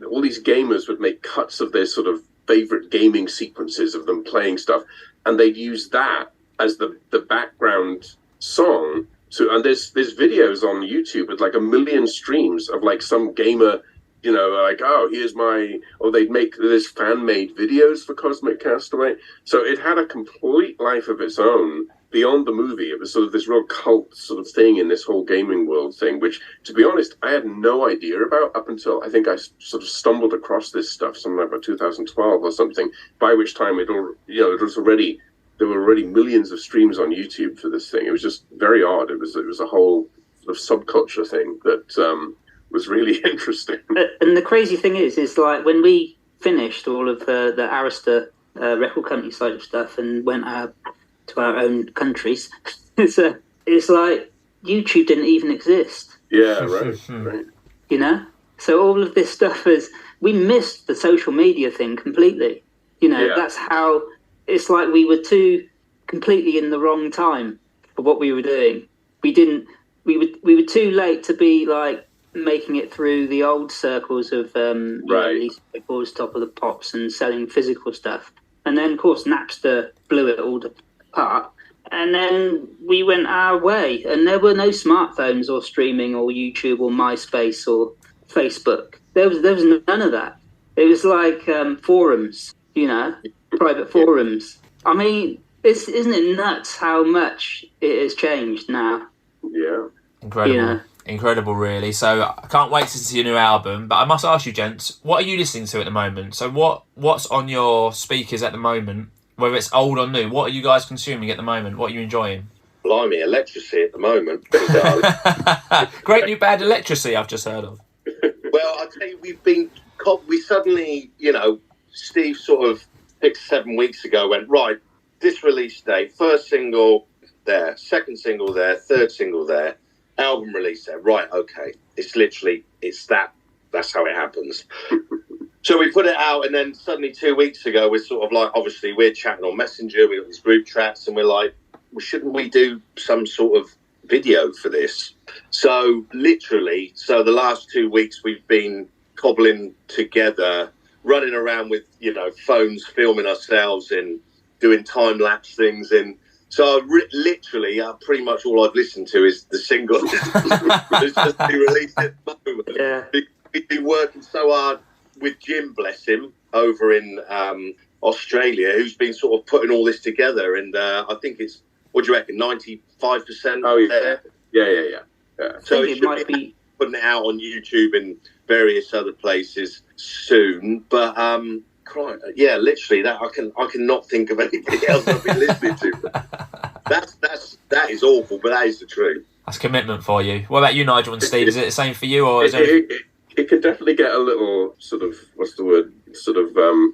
all these gamers would make cuts of their sort of favorite gaming sequences of them playing stuff, and they'd use that as the background song. So, and there's videos on YouTube with like 1 million streams of like some gamer, you know, like, or they'd make this fan-made videos for Cosmic Castaway. So it had a complete life of its own beyond the movie. It was sort of this real cult sort of thing in this whole gaming world thing, which, to be honest, I had no idea about up until I think I sort of stumbled across this stuff somewhere about 2012 or something, by which time there were already millions of streams on YouTube for this thing. It was just very odd. It was a whole sort of subculture thing that was really interesting. And the crazy thing is like when we finished all of the Arista record company side of stuff and went out to our own countries, it's like YouTube didn't even exist. Yeah, right. You know? So all of this stuff we missed the social media thing completely. You know, That's how, it's like we were completely in the wrong time for what we were doing. We were too late to be like making it through the old circles of these records, Top of the Pops, and selling physical stuff. And then, of course, Napster blew it all apart. And then we went our way, and there were no smartphones or streaming or YouTube or MySpace or Facebook. There was none of that. It was like forums, you know, private forums. I mean, isn't it nuts how much it has changed now? Yeah. Incredible. You know? Incredible, really. So I can't wait to see your new album. But I must ask you, gents, what are you listening to at the moment? So what's on your speakers at the moment, whether it's old or new? What are you guys consuming at the moment? What are you enjoying? Blimey, Electrasy at the moment. Great new band, Electrasy, I've just heard of. Well, I'll tell you, we suddenly, Steve sort of 6-7 weeks ago went, right, this release date, first single there, second single there, third single there, album release there. Right, okay. That's how it happens. So we put it out, and then suddenly 2 weeks ago, we're sort of like, obviously, we're chatting on Messenger, we've got these group chats, and we're like, well, shouldn't we do some sort of video for this? So literally, the last 2 weeks we've been cobbling together, running around with, phones, filming ourselves and doing time-lapse things. And so literally, pretty much all I've listened to is the single that's just been released at the moment. Yeah. We've been working so hard with Jim, bless him, over in Australia, who's been sort of putting all this together. And I think it's, what do you reckon, 95%? Oh, yeah. Yeah. So it might be putting it out on YouTube and various other places soon. But literally, that I cannot think of anybody else I've been listening to. That is awful, but that is the truth. That's commitment for you. What about you, Nigel and Steve? Is it the same for you, or is it could definitely get a little sort of,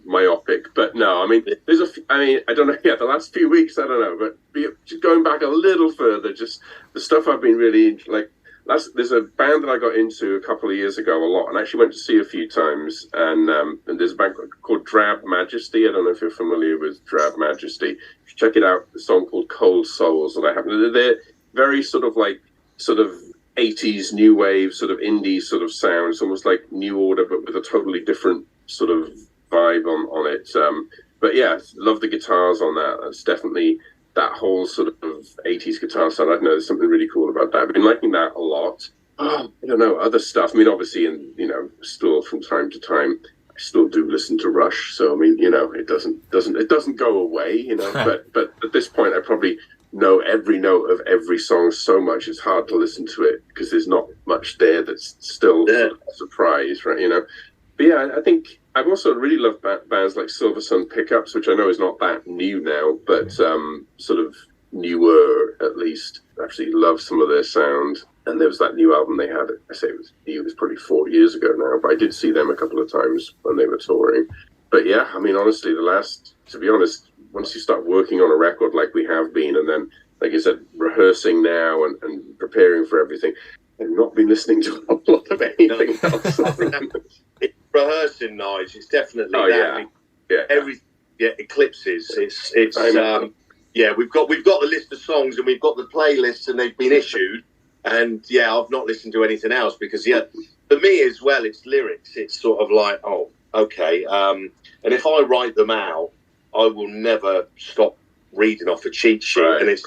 myopic, but no, I mean, I don't know, the last few weeks, I don't know, but just going back a little further, just the stuff I've been really, there's a band that I got into a couple of years ago a lot, and actually went to see a few times, and there's a band called Drab Majesty. I don't know if you're familiar with Drab Majesty. Check it out, a song called Cold Souls, and they're very sort of 80s new wave sort of indie sort of sound. It's almost like New Order, but with a totally different sort of vibe on it. But yeah, love the guitars on that. That's definitely that whole sort of 80s guitar sound. I don't know, there's something really cool about that. I've been liking that a lot. I don't know, other stuff. I mean, obviously, still from time to time, I still do listen to Rush. So I mean, it doesn't go away. But at this point, I probably know every note of every song so much it's hard to listen to it because there's not much there that's still sort of a surprise, right? But yeah, I think I've also really loved bands like Silver Sun Pickups, which I know is not that new now, but sort of newer at least. I actually love some of their sound. And there was that new album they had. I say it was new, it was probably 4 years ago now, but I did see them a couple of times when they were touring. But yeah, I mean, honestly, to be honest, once you start working on a record like we have been, and then, like I said, rehearsing now and preparing for everything, I've not been listening to a lot of anything else. It's rehearsing, Nige. It's definitely that. Yeah. Eclipses. It's we've got the list of songs and we've got the playlists and they've been issued. And yeah, I've not listened to anything else because for me as well, it's lyrics. It's sort of like, oh, okay. And if I write them out, I will never stop reading off a cheat sheet, and it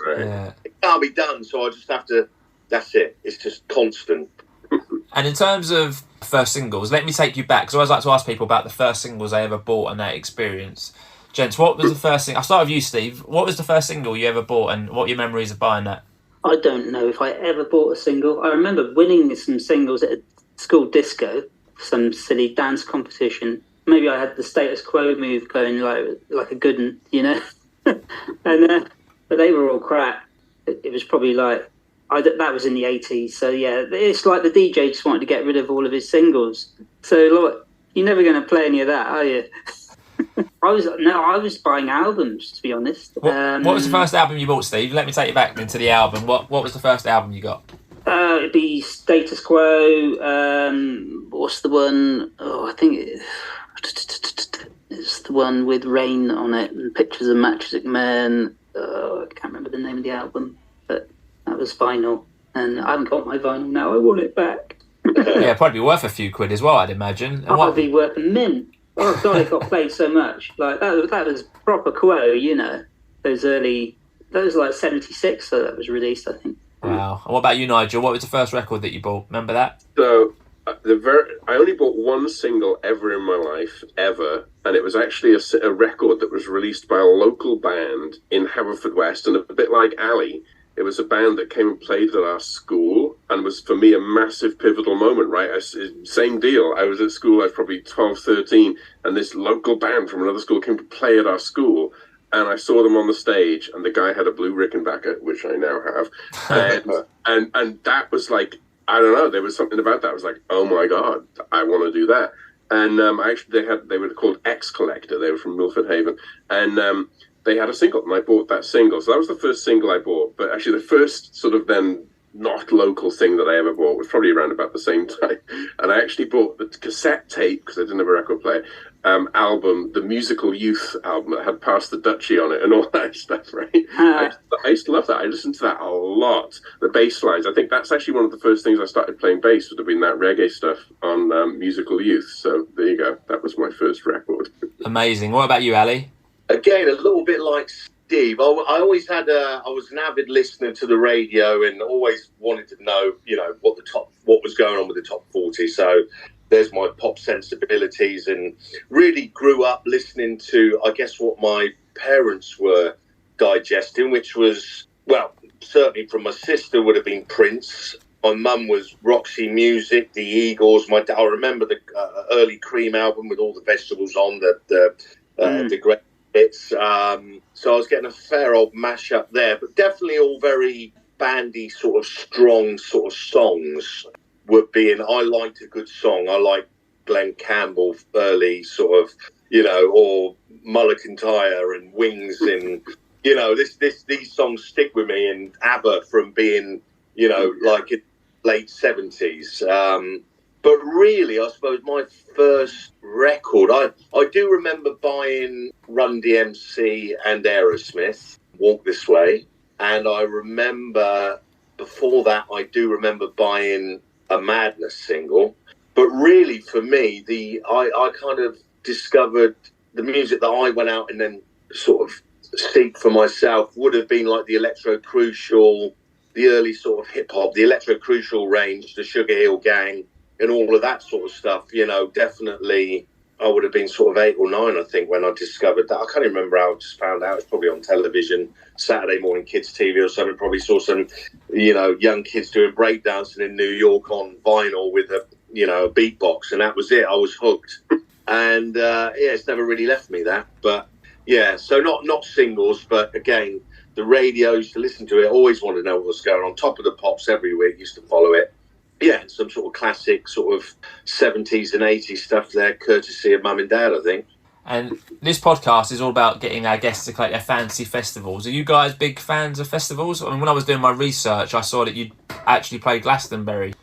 can't be done. So I just have to. That's it. It's just constant. And in terms of first singles, let me take you back, because I always like to ask people about the first singles they ever bought and that experience. Gents, what was the first thing? I'll start with you, Steve. What was the first single you ever bought, and what are your memories of buying that? I don't know if I ever bought a single. I remember winning some singles at a school disco, some silly dance competition. Maybe I had the Status Quo move going like a good one, and but they were all crap. It was probably that was in the 80s. So yeah, it's like the DJ just wanted to get rid of all of his singles. So you're never going to play any of that, are you? I was buying albums, to be honest. What was the first album you bought, Steve? Let me take you back into the album. What was the first album you got? It'd be Status Quo. What's the one? Oh, I think it's the one with Rain on it and pictures of Matchstick Men. I can't remember the name of the album, but that was vinyl. And I haven't got my vinyl now. I want it back. Yeah, probably worth a few quid as well, I'd imagine. Probably worth a mint. Oh God, it got played so much. Like that was proper Quo, Those was like 76, so that was released, I think. Wow. And what about you, Nigel? What was the first record that you bought? Remember that? So I only bought one single ever in my life, ever, and it was actually a record that was released by a local band in Haverfordwest, and a bit like Ali. It was a band that came and played at our school and was, for me, a massive pivotal moment, right? Same deal. I was at school, I was probably 12, 13, and this local band from another school came to play at our school, and I saw them on the stage, and the guy had a blue Rickenbacker, which I now have, and that was like I don't know, there was something about that. I was like, oh my God, I want to do that. And they were called X Collector. They were from Milford Haven. And they had a single, and I bought that single. So that was the first single I bought. But actually the first sort of then not local thing that I ever bought was probably around about the same time. And I actually bought the cassette tape, because I didn't have a record player, album, the Musical Youth album that had Pass the Dutchie on it and all that stuff, right? I used to love that. I listened to that a lot. The bass lines. I think that's actually one of the first things I started playing bass, would have been that reggae stuff on Musical Youth. So there you go. That was my first record. Amazing. What about you, Ali? Again, a little bit like Steve. I always had I was an avid listener to the radio and always wanted to know, what was going on with the top 40. So there's my pop sensibilities, and really grew up listening to, I guess, what my parents were digesting, which was, well, certainly from my sister would have been Prince. My mum was Roxy Music, the Eagles. I remember the early Cream album with all the vegetables on, the great hits. So I was getting a fair old mashup there, but definitely all very bandy, sort of strong sort of songs. I liked a good song. I like Glenn Campbell early sort of, or Muller Kintyre and Wings, and these songs stick with me, and ABBA from being like in late 70s. But really, I suppose my first record, I do remember buying Run DMC and Aerosmith, Walk This Way, and I remember before that I do remember buying a Madness single. But really, for me, I kind of discovered the music that I went out and then sort of seek for myself would have been like the Electro Crucial, the early sort of hip hop, the Electro Crucial range, the Sugar Hill Gang, and all of that sort of stuff. Definitely I would have been sort of 8 or 9, I think, when I discovered that. I can't even remember how I just found out. It's probably on television, Saturday morning kids TV or something. Probably saw some, young kids doing breakdancing in New York on vinyl with a beatbox, and that was it. I was hooked. And it's never really left me, that. But yeah, so not singles, but again, the radio, used to listen to it, always wanted to know what was going on. Top of the Pops every week, used to follow it. Yeah, and some sort of classic sort of 70s and 80s stuff there, courtesy of Mum and Dad, I think. And this podcast is all about getting our guests to collect their fantasy festivals. Are you guys big fans of festivals? I mean, when I was doing my research, I saw that you actually played Glastonbury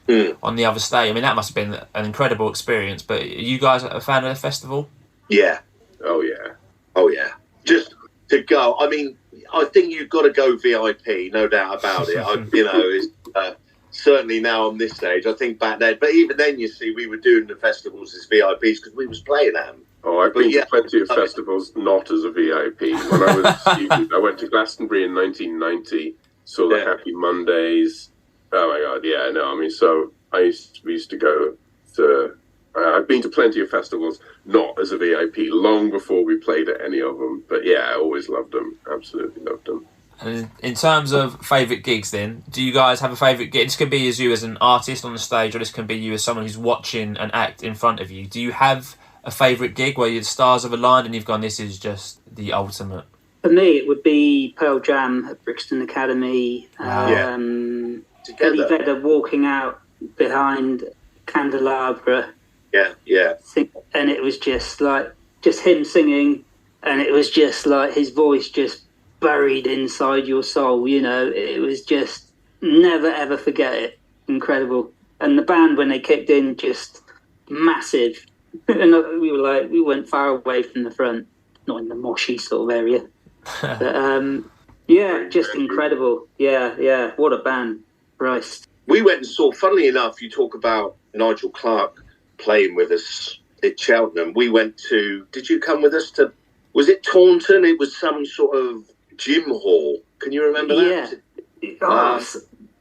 on the other state. I mean, that must have been an incredible experience. But are you guys a fan of the festival? Yeah. Oh, yeah. Oh, yeah. Just to go. I mean, I think you've got to go VIP, no doubt about it. It's... certainly now on this stage, I think back then, but even then, you see, we were doing the festivals as VIPs because we was playing at them. Oh, I've been to plenty of festivals not as a VIP. When I was a student, I went to Glastonbury in 1990, saw the Happy Mondays. Oh my God, yeah, no, I mean, so we used to go to, I've been to plenty of festivals not as a VIP, long before we played at any of them. But yeah, I always loved them, absolutely loved them. And in terms of favourite gigs then, do you guys have a favourite gig? This could be as you as an artist on the stage, or this can be you as someone who's watching an act in front of you. Do you have a favourite gig where the stars have aligned and you've gone, this is just the ultimate? For me, it would be Pearl Jam at Brixton Academy. Together. Eddie Vedder walking out behind Candelabra. Yeah. And it was just him singing, and it was just like his voice just buried inside your soul, it was just never ever forget it. Incredible. And the band, when they kicked in, just massive. And we went far away from the front, not in the moshy sort of area. But just incredible. Yeah, what a band. Christ. We went and saw, funnily enough, you talk about Nigel Clark playing with us at Cheltenham. We went to, did you come with us to, was it Taunton? It was some sort of gym hall. Can you remember that? Yeah.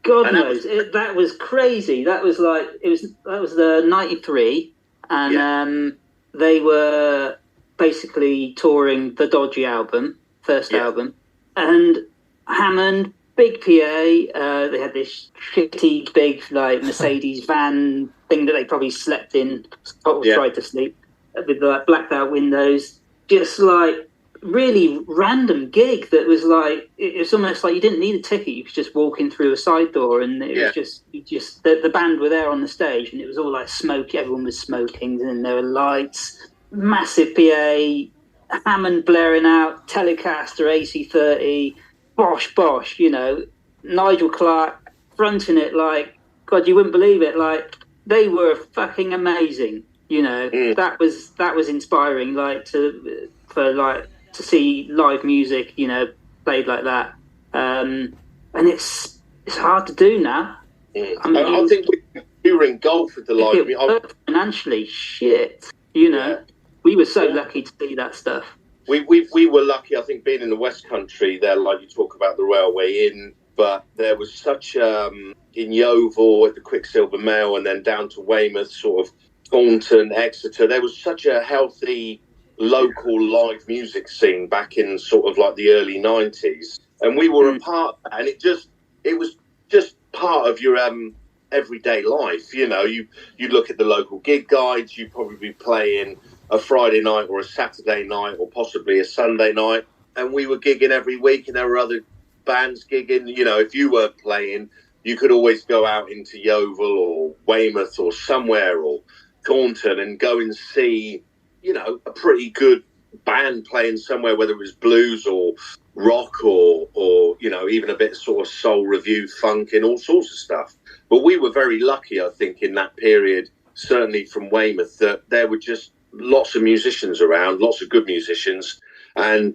God knows. That was crazy. That was the 93, and they were basically touring the Dodgy album, first album, and Hammond, big PA. They had this shitty big Mercedes van thing that they probably slept in or tried to sleep with blacked out windows. Just really random gig that was like, it was almost like you didn't need a ticket. You could just walk in through a side door, and it was just the band were there on the stage, and it was all like smoke. Everyone was smoking, and there were lights, massive PA, Hammond blaring out, Telecaster AC30, bosh, you know, Nigel Clark fronting it like, God, you wouldn't believe it. Like, they were fucking amazing. You know, that was inspiring. Like to see live music, you know, played like that. And it's hard to do now. I mean, I think we were in golf with the live. Financially, shit. You know, we were so lucky to see that stuff. We were lucky, I think, being in the West Country there, like you talk about the Railway Inn, but there was such, in Yeovil at the Quicksilver Mail, and then down to Weymouth, sort of Taunton, Exeter, there was such a healthy local live music scene back in sort of like the early 90s. And we were a part of that, and it was just part of your everyday life. You know, you look at the local gig guides, you'd probably be playing a Friday night or a Saturday night or possibly a Sunday night, and we were gigging every week, and there were other bands gigging. You know, if you were playing, you could always go out into Yeovil or Weymouth or somewhere or Taunton and go and see, you know, a pretty good band playing somewhere, whether it was blues or rock or you know, even a bit of sort of soul review, funk and all sorts of stuff. But we were very lucky, I think, in that period, certainly from Weymouth, that there were just lots of musicians around, lots of good musicians, and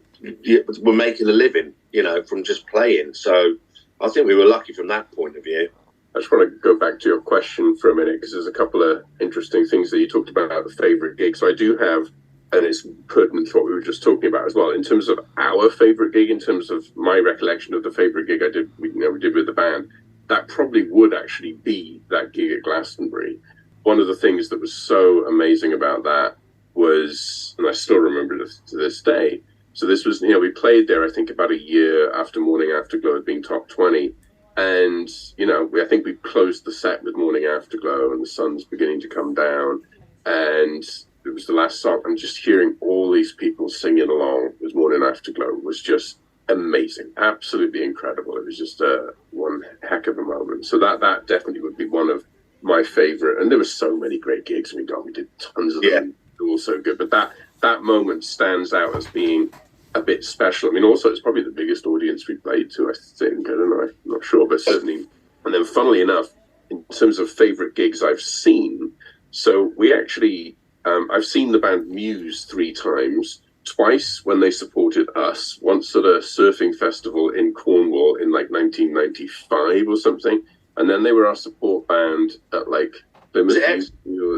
we're making a living, you know, from just playing. So I think we were lucky from that point of view. I just want to go back to your question for a minute, because there's a couple of interesting things that you talked about, the favourite gig. So I do have, and it's pertinent to what we were just talking about as well, in terms of our favourite gig, in terms of my recollection of the favourite gig we did with the band, that probably would actually be that gig at Glastonbury. One of the things that was so amazing about that was, and I still remember it to this day, so this was, you know, we played there, I think, about a year after Morning Afterglow had been top 20. And, you know, I think we closed the set with Morning Afterglow, and the sun's beginning to come down. And it was the last song. And just hearing all these people singing along with Morning Afterglow was just amazing. Absolutely incredible. It was just one heck of a moment. So that definitely would be one of my favorite. And there were so many great gigs. I mean, God, we did tons of them. They were all so good. But that moment stands out as being a bit special. I mean, also, it's probably the biggest audience we played to, I think. I don't know. I'm not sure, but certainly. And then, funnily enough, in terms of favourite gigs I've seen, so we actually, I've seen the band Muse 3 times, twice when they supported us, once at a surfing festival in Cornwall in like 1995 or something, and then they were our support band at like Plymouth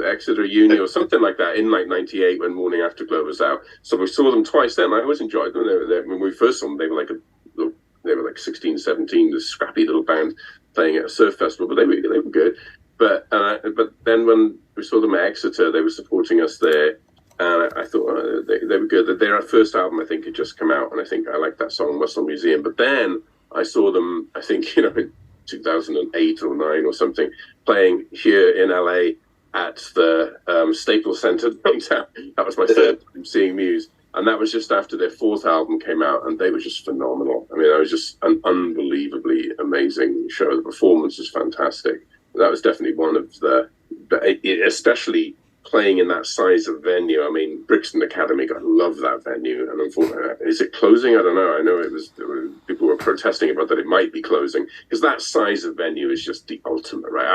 Exeter Uni or something like that in like 98 when Morning Afterglow was out. So we saw them twice then. I always enjoyed them. When we first saw them, they were like 16, 17, this scrappy little band playing at a surf festival, but they were good. But then when we saw them at Exeter, they were supporting us there, and I thought they were good. Their first album, I think, had just come out, and I think I liked that song, Muscle Museum. But then I saw them, I think, you know, in 2008 or 9 or something, playing here in LA at the Staples Center. That was my third time seeing Muse, and that was just after their 4th album came out, and they were just phenomenal. I mean, it was just an unbelievably amazing show. The performance was fantastic. That was definitely one of especially playing in that size of venue. I mean, Brixton Academy, I love that venue, and unfortunately, is it closing? I don't know. I know people were protesting about that it might be closing, because that size of venue is just the ultimate, right?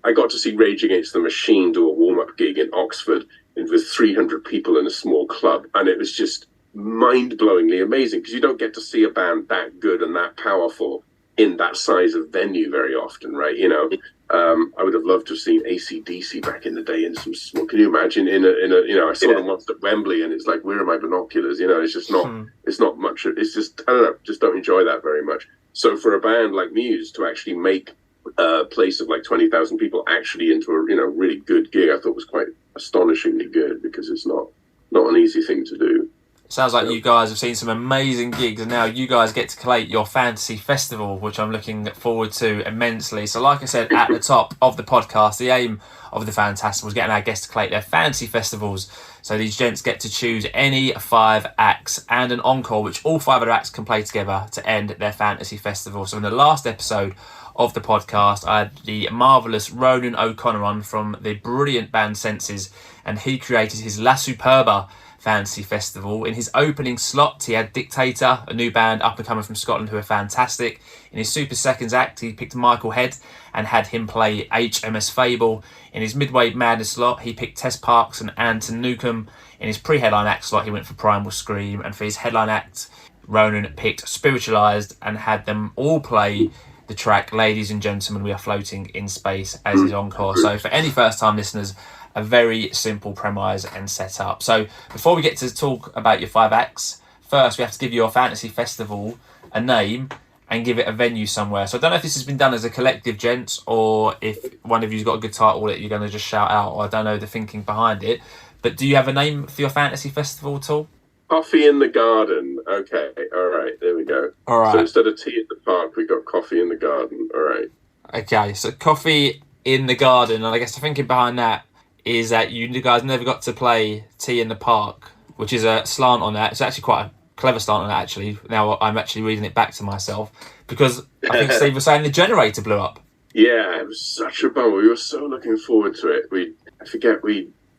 I got to see Rage Against the Machine do a warm-up gig in Oxford with 300 people in a small club, and it was just mind-blowingly amazing, because you don't get to see a band that good and that powerful in that size of venue very often, right? You know, I would have loved to have seen AC/DC back in the day in some small. Can you imagine in a you know, I saw them once at Wembley, and it's like, where are my binoculars? You know, it's just not. It's not much. It's just, I don't know. Just don't enjoy that very much. So for a band like Muse to actually make a place of like 20,000 people actually into a, you know, really good gig, I thought was quite astonishingly good, because it's not an easy thing to do. Sounds like you guys have seen some amazing gigs, and now you guys get to collate your fantasy festival, which I'm looking forward to immensely. So like I said at the top of the podcast, the aim of the Fantastival is getting our guests to collate their fantasy festivals. So these gents get to choose any 5 acts and an encore, which all 5 of their acts can play together to end their fantasy festival. So in the last episode of the podcast, I had the marvellous Ronan O'Connor on from the brilliant band Senses, and he created his La Superba Fantasy Festival. In his opening slot, he had Dictator, a new band up and coming from Scotland who are fantastic. In his Super Seconds act, he picked Michael Head and had him play HMS Fable. In his Midway Madness slot, he picked Tess Parks and Anton Newcomb. In his pre-headline act slot, he went for Primal Scream. And for his headline act, Ronan picked Spiritualized and had them all play the track Ladies and Gentlemen, We Are Floating in Space as his encore. So for any first-time listeners, a very simple premise and setup. So before we get to talk about your 5 acts, first we have to give your fantasy festival a name and give it a venue somewhere. So I don't know if this has been done as a collective, gents, or if one of you's got a good title that you're going to just shout out, or I don't know the thinking behind it. But do you have a name for your fantasy festival at all? Coffee in the Garden. Okay, all right, there we go. All right. So instead of tea at the park, we got Coffee in the Garden. All right. Okay, so Coffee in the Garden, and I guess the thinking behind that is that you guys never got to play Tea in the Park, which is a slant on that. It's actually quite a clever slant on that, actually. Now I'm actually reading it back to myself, because I think Steve was saying the generator blew up. Yeah, it was such a bummer. We were so looking forward to it. We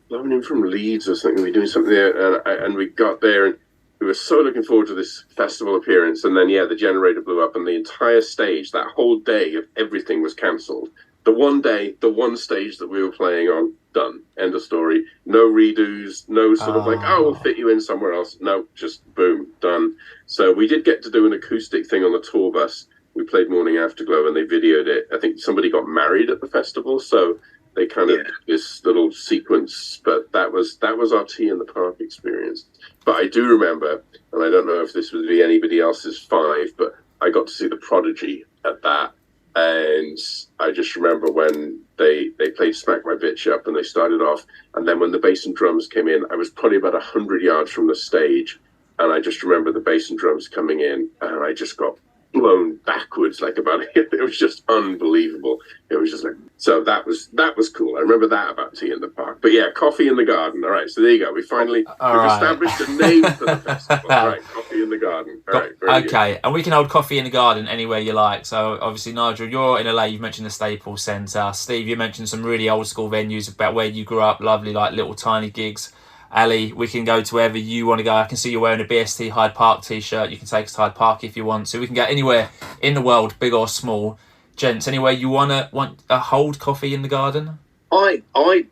flown in from Leeds or something. We were doing something there, and we got there, and we were so looking forward to this festival appearance. And then, the generator blew up, and the entire stage, that whole day of everything was cancelled. The one day, the one stage that we were playing on, done. End of story. No redos, no sort of we'll fit you in somewhere else. No, just boom, done. So we did get to do an acoustic thing on the tour bus. We played Morning Afterglow and they videoed it. I think somebody got married at the festival, so they kind of did this little sequence. But that was our Tea in the Park experience. But I do remember, and I don't know if this would be anybody else's 5, but I got to see the Prodigy at that. And I just remember when they played Smack My Bitch Up and they started off, and then when the bass and drums came in, I was probably about 100 yards from the stage, and I just remember the bass and drums coming in, and I just got blown backwards it was just unbelievable. It was just so that was cool. I remember that about Tea in the Park. But Coffee in the Garden. All right, so there you go. We've established a name for the festival. All right, Coffee in the Garden. All right, okay, good. And we can hold Coffee in the Garden anywhere you like. So obviously, Nigel, you're in LA. You've mentioned the Staples Centre. Steve, you mentioned some really old school venues about where you grew up. Lovely, like little tiny gigs. Ali, we can go to wherever you want to go. I can see you're wearing a BST Hyde Park t-shirt. You can take us to Hyde Park if you want. So we can go anywhere in the world, big or small. Gents, anywhere you want a hold Coffee in the Garden? I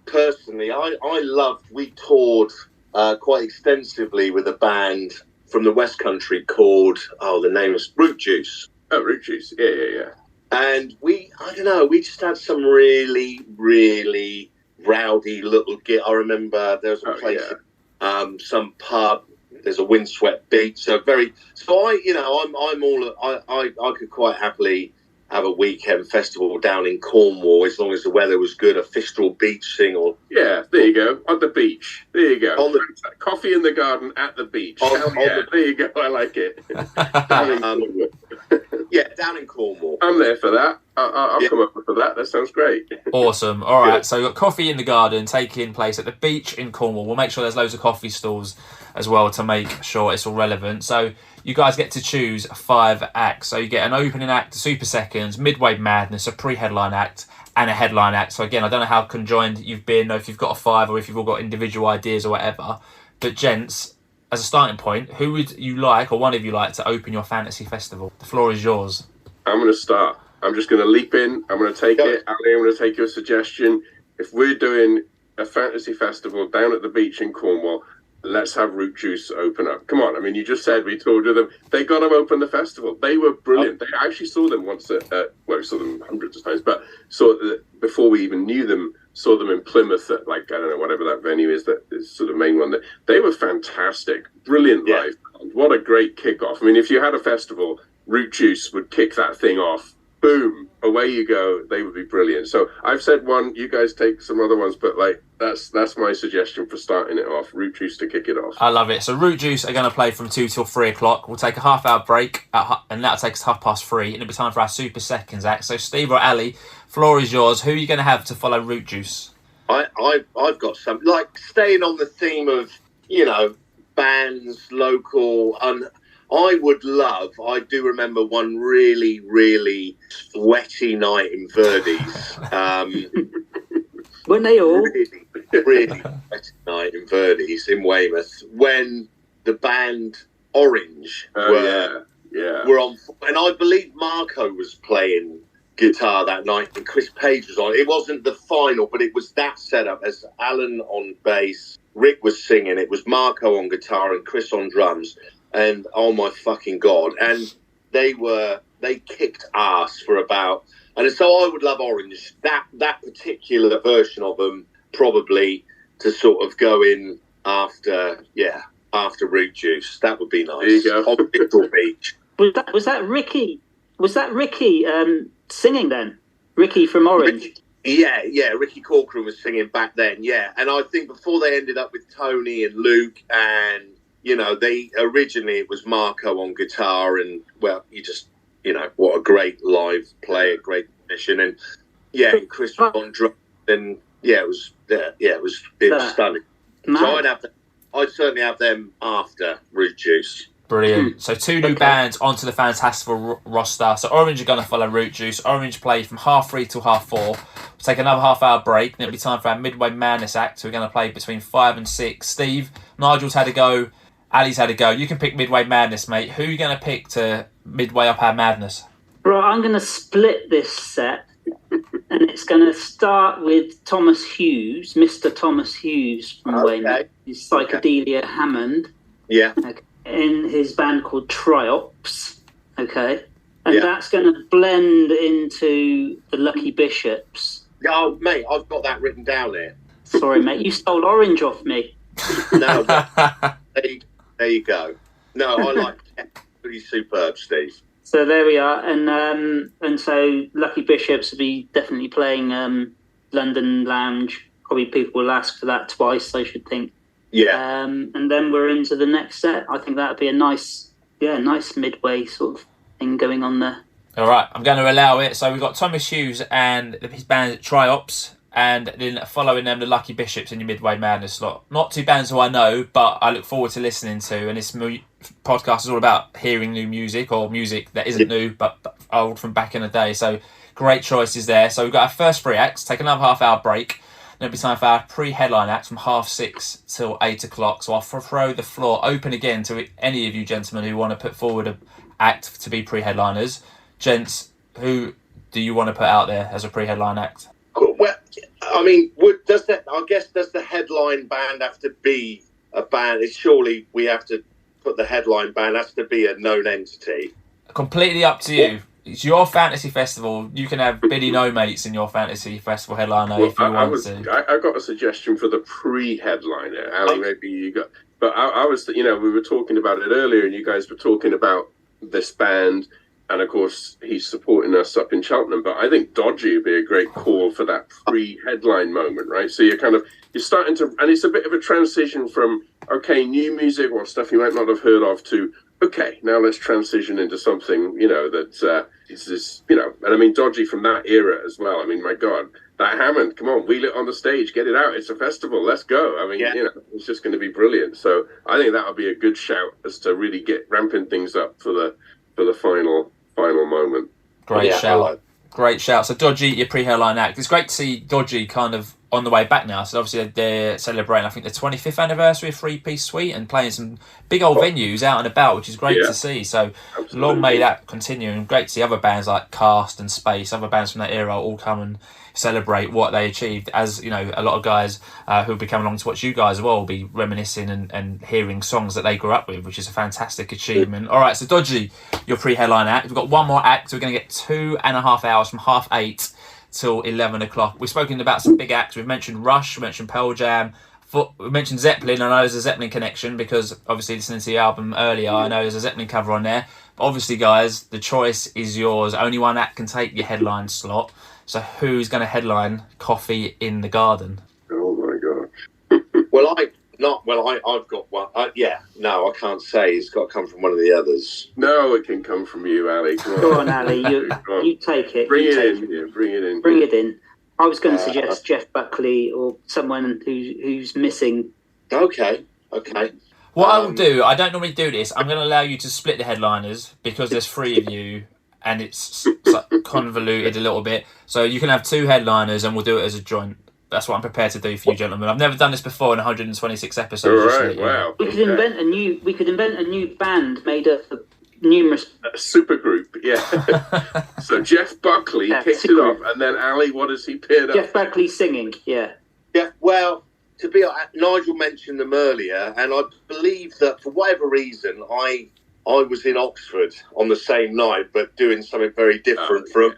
personally, we toured quite extensively with a band from the West Country called, the name is Root Juice. Oh, Root Juice, yeah. And we just had some really, really rowdy little gig. I remember there was a place, some pub. There's a windswept beach. So I could quite happily have a weekend festival down in Cornwall as long as the weather was good. A Fistral Beach thing, or there you go, on the beach. There you go. Coffee in the Garden at the beach. There you go. I like it. Down in Cornwall. I'm there for that. I'll come up for that. That sounds great. Awesome. All right. So we've got Coffee in the Garden taking place at the beach in Cornwall. We'll make sure there's loads of coffee stalls as well to make sure it's all relevant. So you guys get to choose 5 acts. So you get an opening act, a Super Seconds, Midway Madness, a pre-headline act, and a headline act. So again, I don't know how conjoined you've been, or if you've got a 5, or if you've all got individual ideas or whatever. But gents, as a starting point, who would you like, or one of you like, to open your fantasy festival? The floor is yours. I'm going to start. I'm just going to leap in. I'm going to take it. Ali, I'm going to take your suggestion. If we're doing a fantasy festival down at the beach in Cornwall, let's have Root Juice open up. Come on. I mean, you just said we toured with them. They got them open the festival. They were brilliant. I actually saw them once we saw them hundreds of times, but before we even knew them, saw them in Plymouth at, I don't know, whatever that venue is, that is sort of main one. They were fantastic. Brilliant live band. What a great kickoff. I mean, if you had a festival, Root Juice would kick that thing off. Boom. away you go. They would be brilliant. So I've said one, you guys take some other ones, but like that's my suggestion for starting it off. Root Juice to kick it off. I love it. So Root Juice are going to play from 2 till 3 o'clock. We'll take a half-hour break, and that'll take us 3:30, and it'll be time for our Super Seconds act. So Steve or Ali, floor is yours. Who are you going to have to follow Root Juice? I've got some, like, staying on the theme of, bands, local, and I do remember one really, really sweaty night in Verdi's. Weren't they all? Really, really sweaty night in Verdi's in Weymouth when the band Orange were on, and I believe Marco was playing guitar that night and Chris Page was on. It wasn't the final, but it was that setup as Alan on bass, Rick was singing, it was Marco on guitar and Chris on drums, and oh my fucking God. And they kicked ass for about, and so I would love Orange, that particular version of them, probably to sort of go in after Root Juice. That would be nice. There you go. On Little Beach. Was that Ricky? Was that Ricky singing then? Ricky from Orange? Yeah, Ricky Corcoran was singing back then, yeah. And I think before they ended up with Tony and Luke, and, they originally it was Marco on guitar, and, well, what a great live player, great musician, and, Chris was on drums, and, it was stunning. Man. So I'd certainly have them after Root Juice. Brilliant. So 2 new bands onto the Fantastival roster. So Orange are going to follow Root Juice. Orange play from 3:30 till 4:30. We'll take another half-hour break, and it'll be time for our Midway Madness act. So we're going to play between 5 and 6. Steve, Nigel's had a go. Ali's had a go. You can pick Midway Madness, mate. Who are you going to pick to midway up our madness? Right, I'm going to split this set, and it's going to start with Thomas Hughes, Mr. Thomas Hughes from Weymouth. He's Psychedelia Hammond. Yeah. Okay. In his band called Triops, okay? And that's going to blend into the Lucky Bishops. Oh, mate, I've got that written down here. Sorry, mate, you stole Orange off me. No, there you go. No, I like it. Pretty superb, Steve. So there we are. And so Lucky Bishops will be definitely playing London Lounge. Probably people will ask for that twice, I should think. Yeah. And then we're into the next set. I think that would be a nice midway sort of thing going on there. All right, I'm going to allow it. So we've got Thomas Hughes and his band Triops, and then following them, the Lucky Bishops in your Midway Madness slot. Not 2 bands who I know, but I look forward to listening to. And this podcast is all about hearing new music, or music that isn't new, but old from back in the day. So great choices there. So we've got our first 3 acts, take another half-hour break. Then it'll be time for our pre-headline act from 6:30 till 8 o'clock. So I'll throw the floor open again to any of you gentlemen who want to put forward an act to be pre-headliners. Gents, who do you want to put out there as a pre-headline act? Well, I mean, does the headline band have to be a band? Surely we have to put the headline band has to be a known entity. Completely up to you. It's your fantasy festival. You can have Billy No Mates in your fantasy festival headliner if you want to. I got a suggestion for the pre-headliner. Ali, maybe you got... But I was, we were talking about it earlier, and you guys were talking about this band, and of course, he's supporting us up in Cheltenham. But I think Dodgy would be a great call for that pre-headline moment, right? So you're starting to... And it's a bit of a transition from, new music or stuff you might not have heard of to... Okay, now let's transition into something, that is this, and I mean, Dodgy from that era as well. I mean, my God, that Hammond, come on, wheel it on the stage, get it out. It's a festival, let's go. I mean, it's just going to be brilliant. So I think that would be a good shout as to really ramping things up for the final moment. Great shout. Great shout. So Dodgy, your pre-headline act. It's great to see Dodgy kind of on the way back now. So obviously they're celebrating, I think, the 25th anniversary of 3-Piece Suite and playing some big old venues out and about, which is great to see. So absolutely. Long may that continue, and great to see other bands like Cast and Space, other bands from that era all come and celebrate what they achieved. As a lot of guys who'll be coming along to watch you guys as well will be reminiscing and hearing songs that they grew up with, which is a fantastic achievement. All right, so Dodgy, your pre-headline act. We've got one more act. We're going to get 2.5 hours from 8:30 till 11 o'clock. We've spoken about some big acts. We've mentioned Rush, we mentioned Pearl Jam. we mentioned Zeppelin. I know there's a Zeppelin connection because obviously listening to the album earlier, I know there's a Zeppelin cover on there. But obviously, guys, the choice is yours. Only one act can take your headline slot. So who's going to headline Coffee in the Garden? Oh my god. I've got one. No, I can't say. It's got to come from one of the others. No, it can come from you, Ali. Go on, Ali. You take it. Bring it in. Bring it in. I was going to suggest Jeff Buckley or someone who's missing. Okay. What I will do, I don't normally do this, I'm going to allow you to split the headliners because there's 3 of you and it's like convoluted a little bit. So you can have 2 headliners and we'll do it as a joint. That's what I'm prepared to do for you, gentlemen. I've never done this before in 126 episodes. All right, wow. We could invent a new band made up of numerous super group. Yeah. So Jeff Buckley kicks it off, and then Ali, what does he pair up? Jeff Buckley singing. Yeah. Well, to be honest, Nigel mentioned them earlier, and I believe that for whatever reason, I was in Oxford on the same night, but doing something very different from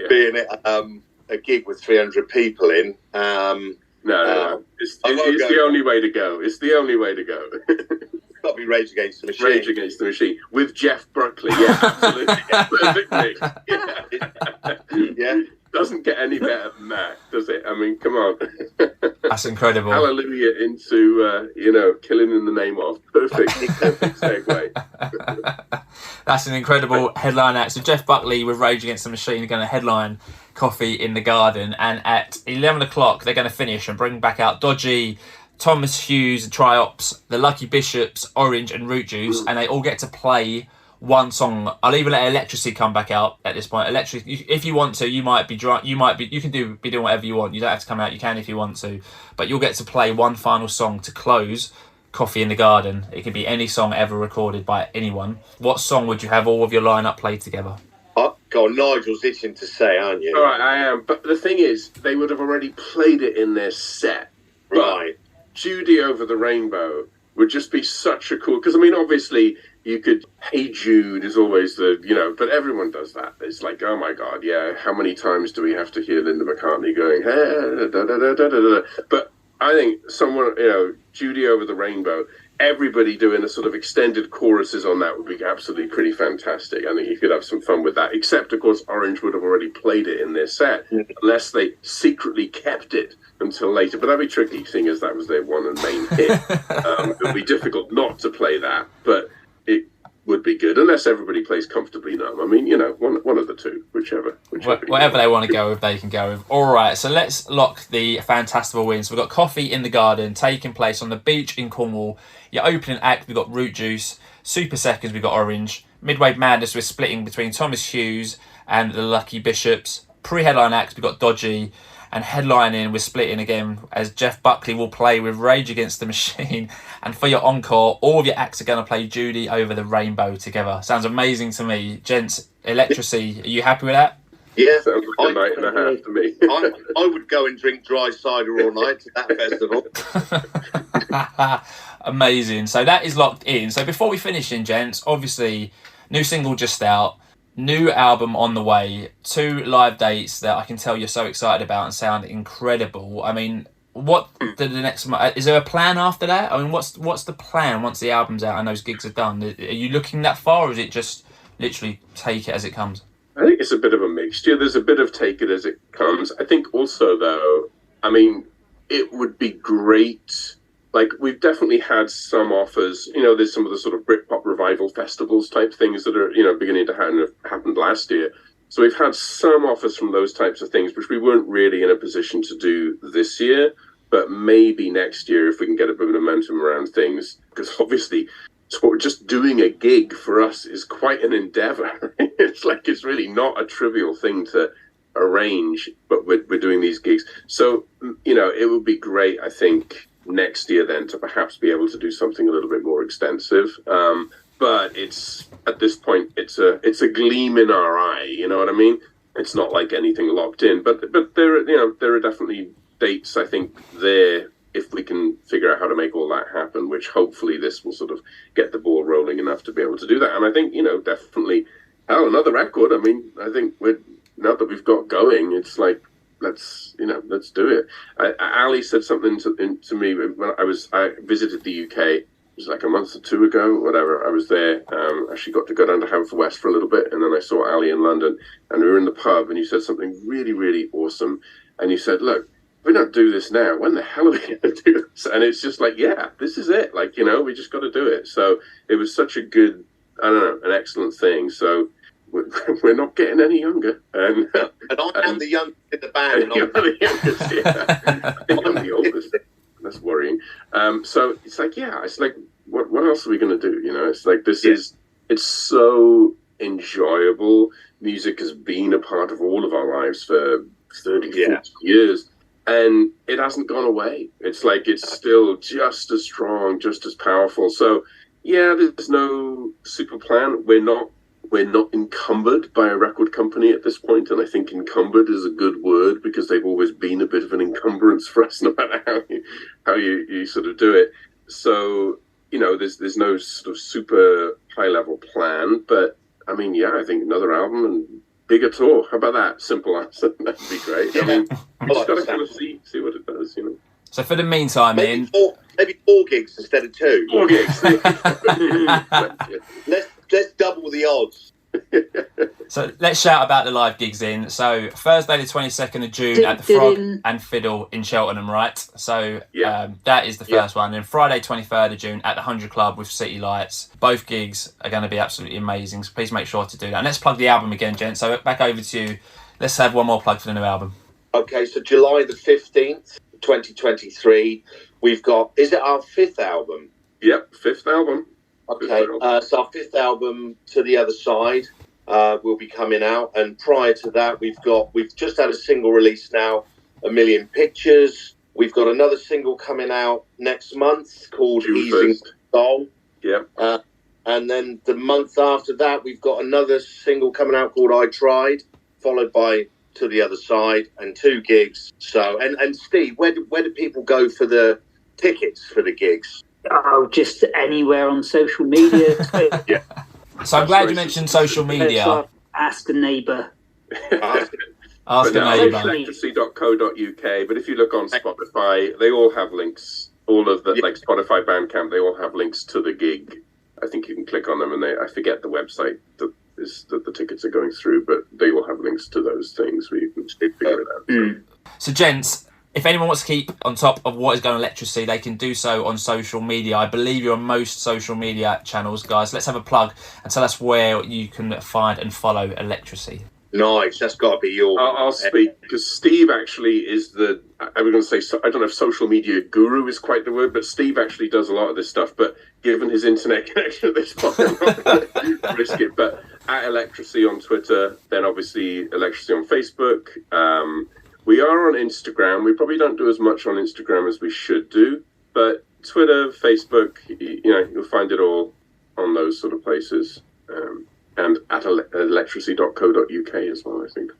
being at a gig with 300 people in. No. It's the only way to go. It's the only way to go. It's got to be Rage Against the Machine. Rage Against the Machine with Jeff Buckley. Yeah, absolutely. Perfectly. Yeah. Doesn't get any better than that, does it? I mean, come on. That's incredible. Hallelujah into, killing in the name of. Perfect segue. That's an incredible headline act. So Jeff Buckley with Rage Against the Machine are going to headline Coffee in the Garden. And at 11 o'clock, they're going to finish and bring back out Dodgy, Thomas Hughes, Triops, the Lucky Bishops, Orange and Root Juice. And they all get to play one song. I'll even let Electrasy come back out at this point. Electrasy, if you want to, you might be drunk. You can be doing whatever you want. You don't have to come out. You can if you want to, but you'll get to play one final song to close Coffee in the Garden. It can be any song ever recorded by anyone. What song would you have all of your lineup play together? God, Nigel's itching to say, aren't you? All right, I am. But the thing is, they would have already played it in their set. Right. Judy Over the Rainbow would just be such a cool... Because, I mean, obviously... You could, Hey Jude is always but everyone does that. It's like, oh my God, yeah, how many times do we have to hear Linda McCartney going, hey, da, da, da, da, da, da. But I think someone, Judy Over the Rainbow, everybody doing a sort of extended choruses on that would be absolutely pretty fantastic. I think you could have some fun with that, except, of course, Orange would have already played it in their set, unless they secretly kept it until later. But that'd be tricky, seeing as that was their one and main hit. It would be difficult not to play that, but it would be good, unless everybody plays Comfortably Numb. I mean, one of the two, whichever whatever they want to go with, they can go with. All right, so let's lock the Fantastival win. So we've got Coffee in the Garden taking place on the beach in Cornwall. Your opening act, we've got Root Juice. Super seconds, we've got Orange. Midway Madness, we're splitting between Thomas Hughes and the Lucky Bishops. Pre-headline act, we've got Dodgy. And headlining, we're splitting again as Jeff Buckley will play with Rage Against the Machine. And for your encore, all of your acts are going to play Judy Over the Rainbow together. Sounds amazing to me. Gents, Electrasy, are you happy with that? Yeah. Sounds like a night and a half to me. I would go and drink dry cider all night to that festival. Amazing. So that is locked in. So before we finish in, gents, obviously, new single just out. New album on the way, 2 live dates that I can tell you're so excited about and sound incredible. I mean, what the next... Is there a plan after that? I mean, what's the plan once the album's out and those gigs are done? Are you looking that far, or is it just literally take it as it comes? I think it's a bit of a mixture. There's a bit of take it as it comes. I think also, though, I mean, it would be great... Like, we've definitely had some offers, there's some of the sort of Britpop revival festivals type things that are, beginning to have happened last year. So we've had some offers from those types of things, which we weren't really in a position to do this year, but maybe next year if we can get a bit of momentum around things, because obviously just doing a gig for us is quite an endeavor. It's really not a trivial thing to arrange, but we're doing these gigs. So, it would be great, I think, next year then to perhaps be able to do something a little bit more extensive, but it's at this point it's a gleam in our eye, you know what I mean? It's not like anything locked in, but there are definitely dates, I think, there if we can figure out how to make all that happen, which hopefully this will sort of get the ball rolling enough to be able to do that. And I think definitely another record. I mean, I think now that we've got going, it's like let's do it. Ali said something to me when I visited the UK. It was like a month or two ago, whatever. I was there. Actually got to go down to Haverfordwest for a little bit, and then I saw Ali in London, and we were in the pub, and you said something really, really awesome. And you said, "Look, if we don't do this now, when the hell are we going to do this?" And it's just like, yeah, this is it. Like, we just got to do it. So it was such a good, an excellent thing. So we're not getting any younger. And I'm the youngest in the band. You're the youngest, yeah. I think I'm the oldest. That's worrying. So it's like, it's like, what else are we going to do? It's like, it's so enjoyable. Music has been a part of all of our lives for 30, 40 years. And it hasn't gone away. It's like, it's still just as strong, just as powerful. So, yeah, there's no super plan. We're not encumbered by a record company at this point, and I think encumbered is a good word because they've always been a bit of an encumbrance for us, no matter how you sort of do it. So, there's no sort of super high level plan, but I mean, I think another album and bigger tour. How about that? Simple answer. That'd be great. I mean, we just got to kind of see what it does, So for the meantime, maybe 4 gigs instead of 2. 4 gigs. Let's double the odds. So let's shout about the live gigs in. So Thursday the 22nd of June at the Frog and Fiddle in Cheltenham, right? So that is the first one. And Friday 23rd of June at the 100 Club with City Lights. Both gigs are going to be absolutely amazing, so please make sure to do that. And let's plug the album again, Jen. So back over to you. Let's have one more plug for the new album. Okay, so July the 15th, 2023, we've got, is it our 5th album? Yep, 5th album. Okay, so our 5th album, To the Other Side, will be coming out, and prior to that we've just had a single release now, A Million Pictures. We've got another single coming out next month called Easing Soul. Yeah. And then the month after that we've got another single coming out called I Tried, followed by To the Other Side, and 2 gigs. So and Steve, where do people go for the tickets for the gigs? Oh, just anywhere on social media. Yeah. So I'm glad you mentioned social media. Ask a neighbour. Ask a neighbour. Electrasy.co.uk. But if you look on Spotify, they all have links. All of the like Spotify, Bandcamp, they all have links to the gig. I think you can click on them, and I forget the website that the tickets are going through, but they all have links to those things where you can figure it out. So gents, if anyone wants to keep on top of what is going on Electrasy, they can do so on social media. I believe you're on most social media channels, guys. Let's have a plug and tell us where you can find and follow Electrasy. Nice, that's got to be your... I'll speak, because Steve actually is the... I was going to say, I don't know if social media guru is quite the word, but Steve actually does a lot of this stuff, but given his internet connection at this point, I'm not going to risk it. But at Electrasy on Twitter, then obviously Electrasy on Facebook. We are on Instagram. We probably don't do as much on Instagram as we should do, but Twitter, Facebook, you'll find it all on those sort of places. And at electrasy.co.uk as well, I think.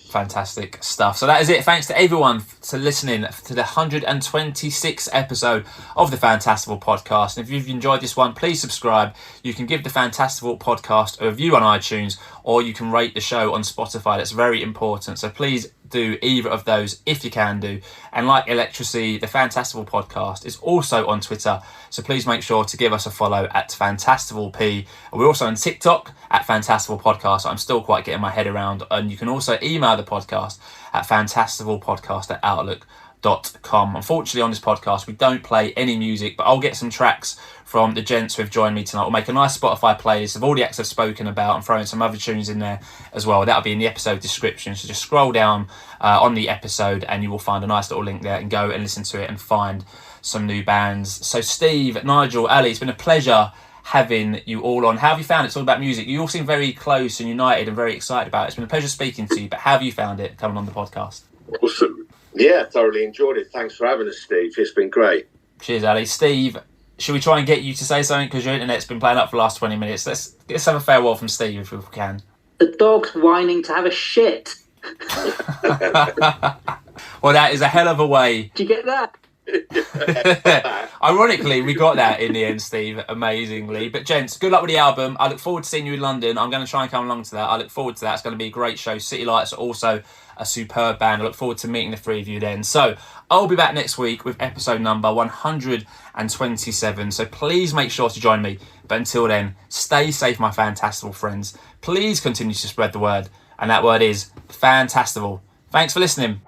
Fantastic stuff. So that is it. Thanks to everyone for listening to the 126th episode of the Fantastival Podcast. And if you've enjoyed this one, please subscribe. You can give the Fantastival Podcast a review on iTunes, or you can rate the show on Spotify. That's very important. So please do either of those if you can do. And like Electrasy, the Fantastival Podcast is also on Twitter, so please make sure to give us a follow at FantastivalP. We're also on TikTok at Fantastival Podcast. I'm still quite getting my head around, and you can also email the podcast at fantastivalpodcast@outlook.com. Unfortunately, on this podcast we don't play any music, but I'll get some tracks from the gents who have joined me tonight. We'll make a nice Spotify playlist of all the acts I've spoken about and throw in some other tunes in there as well. That'll be in the episode description, so just scroll down on the episode and you will find a nice little link there and go and listen to it and find some new bands. So Steve, Nigel, Ali, it's been a pleasure having you all on. How have you found it? It's all about music. You all seem very close and united and very excited about it. It's been a pleasure speaking to you, but how have you found it coming on the podcast? Awesome. Yeah, thoroughly enjoyed it. Thanks for having us, Steve. It's been great. Cheers, Ali. Steve, should we try and get you to say something, because your internet's been playing up for the last 20 minutes? Let's have a farewell from Steve if we can. The dog's whining to have a shit. Well, that is a hell of a way. Did you get that? Ironically, we got that in the end, Steve, amazingly. But gents, good luck with the album. I look forward to seeing you in London. I'm going to try and come along to that. I look forward to that. It's going to be a great show. City Lights are also a superb band. I look forward to meeting the three of you then. So I'll be back next week with episode number 127. So please make sure to join me. But until then, stay safe, my Fantastival friends. Please continue to spread the word. And that word is Fantastival. Thanks for listening.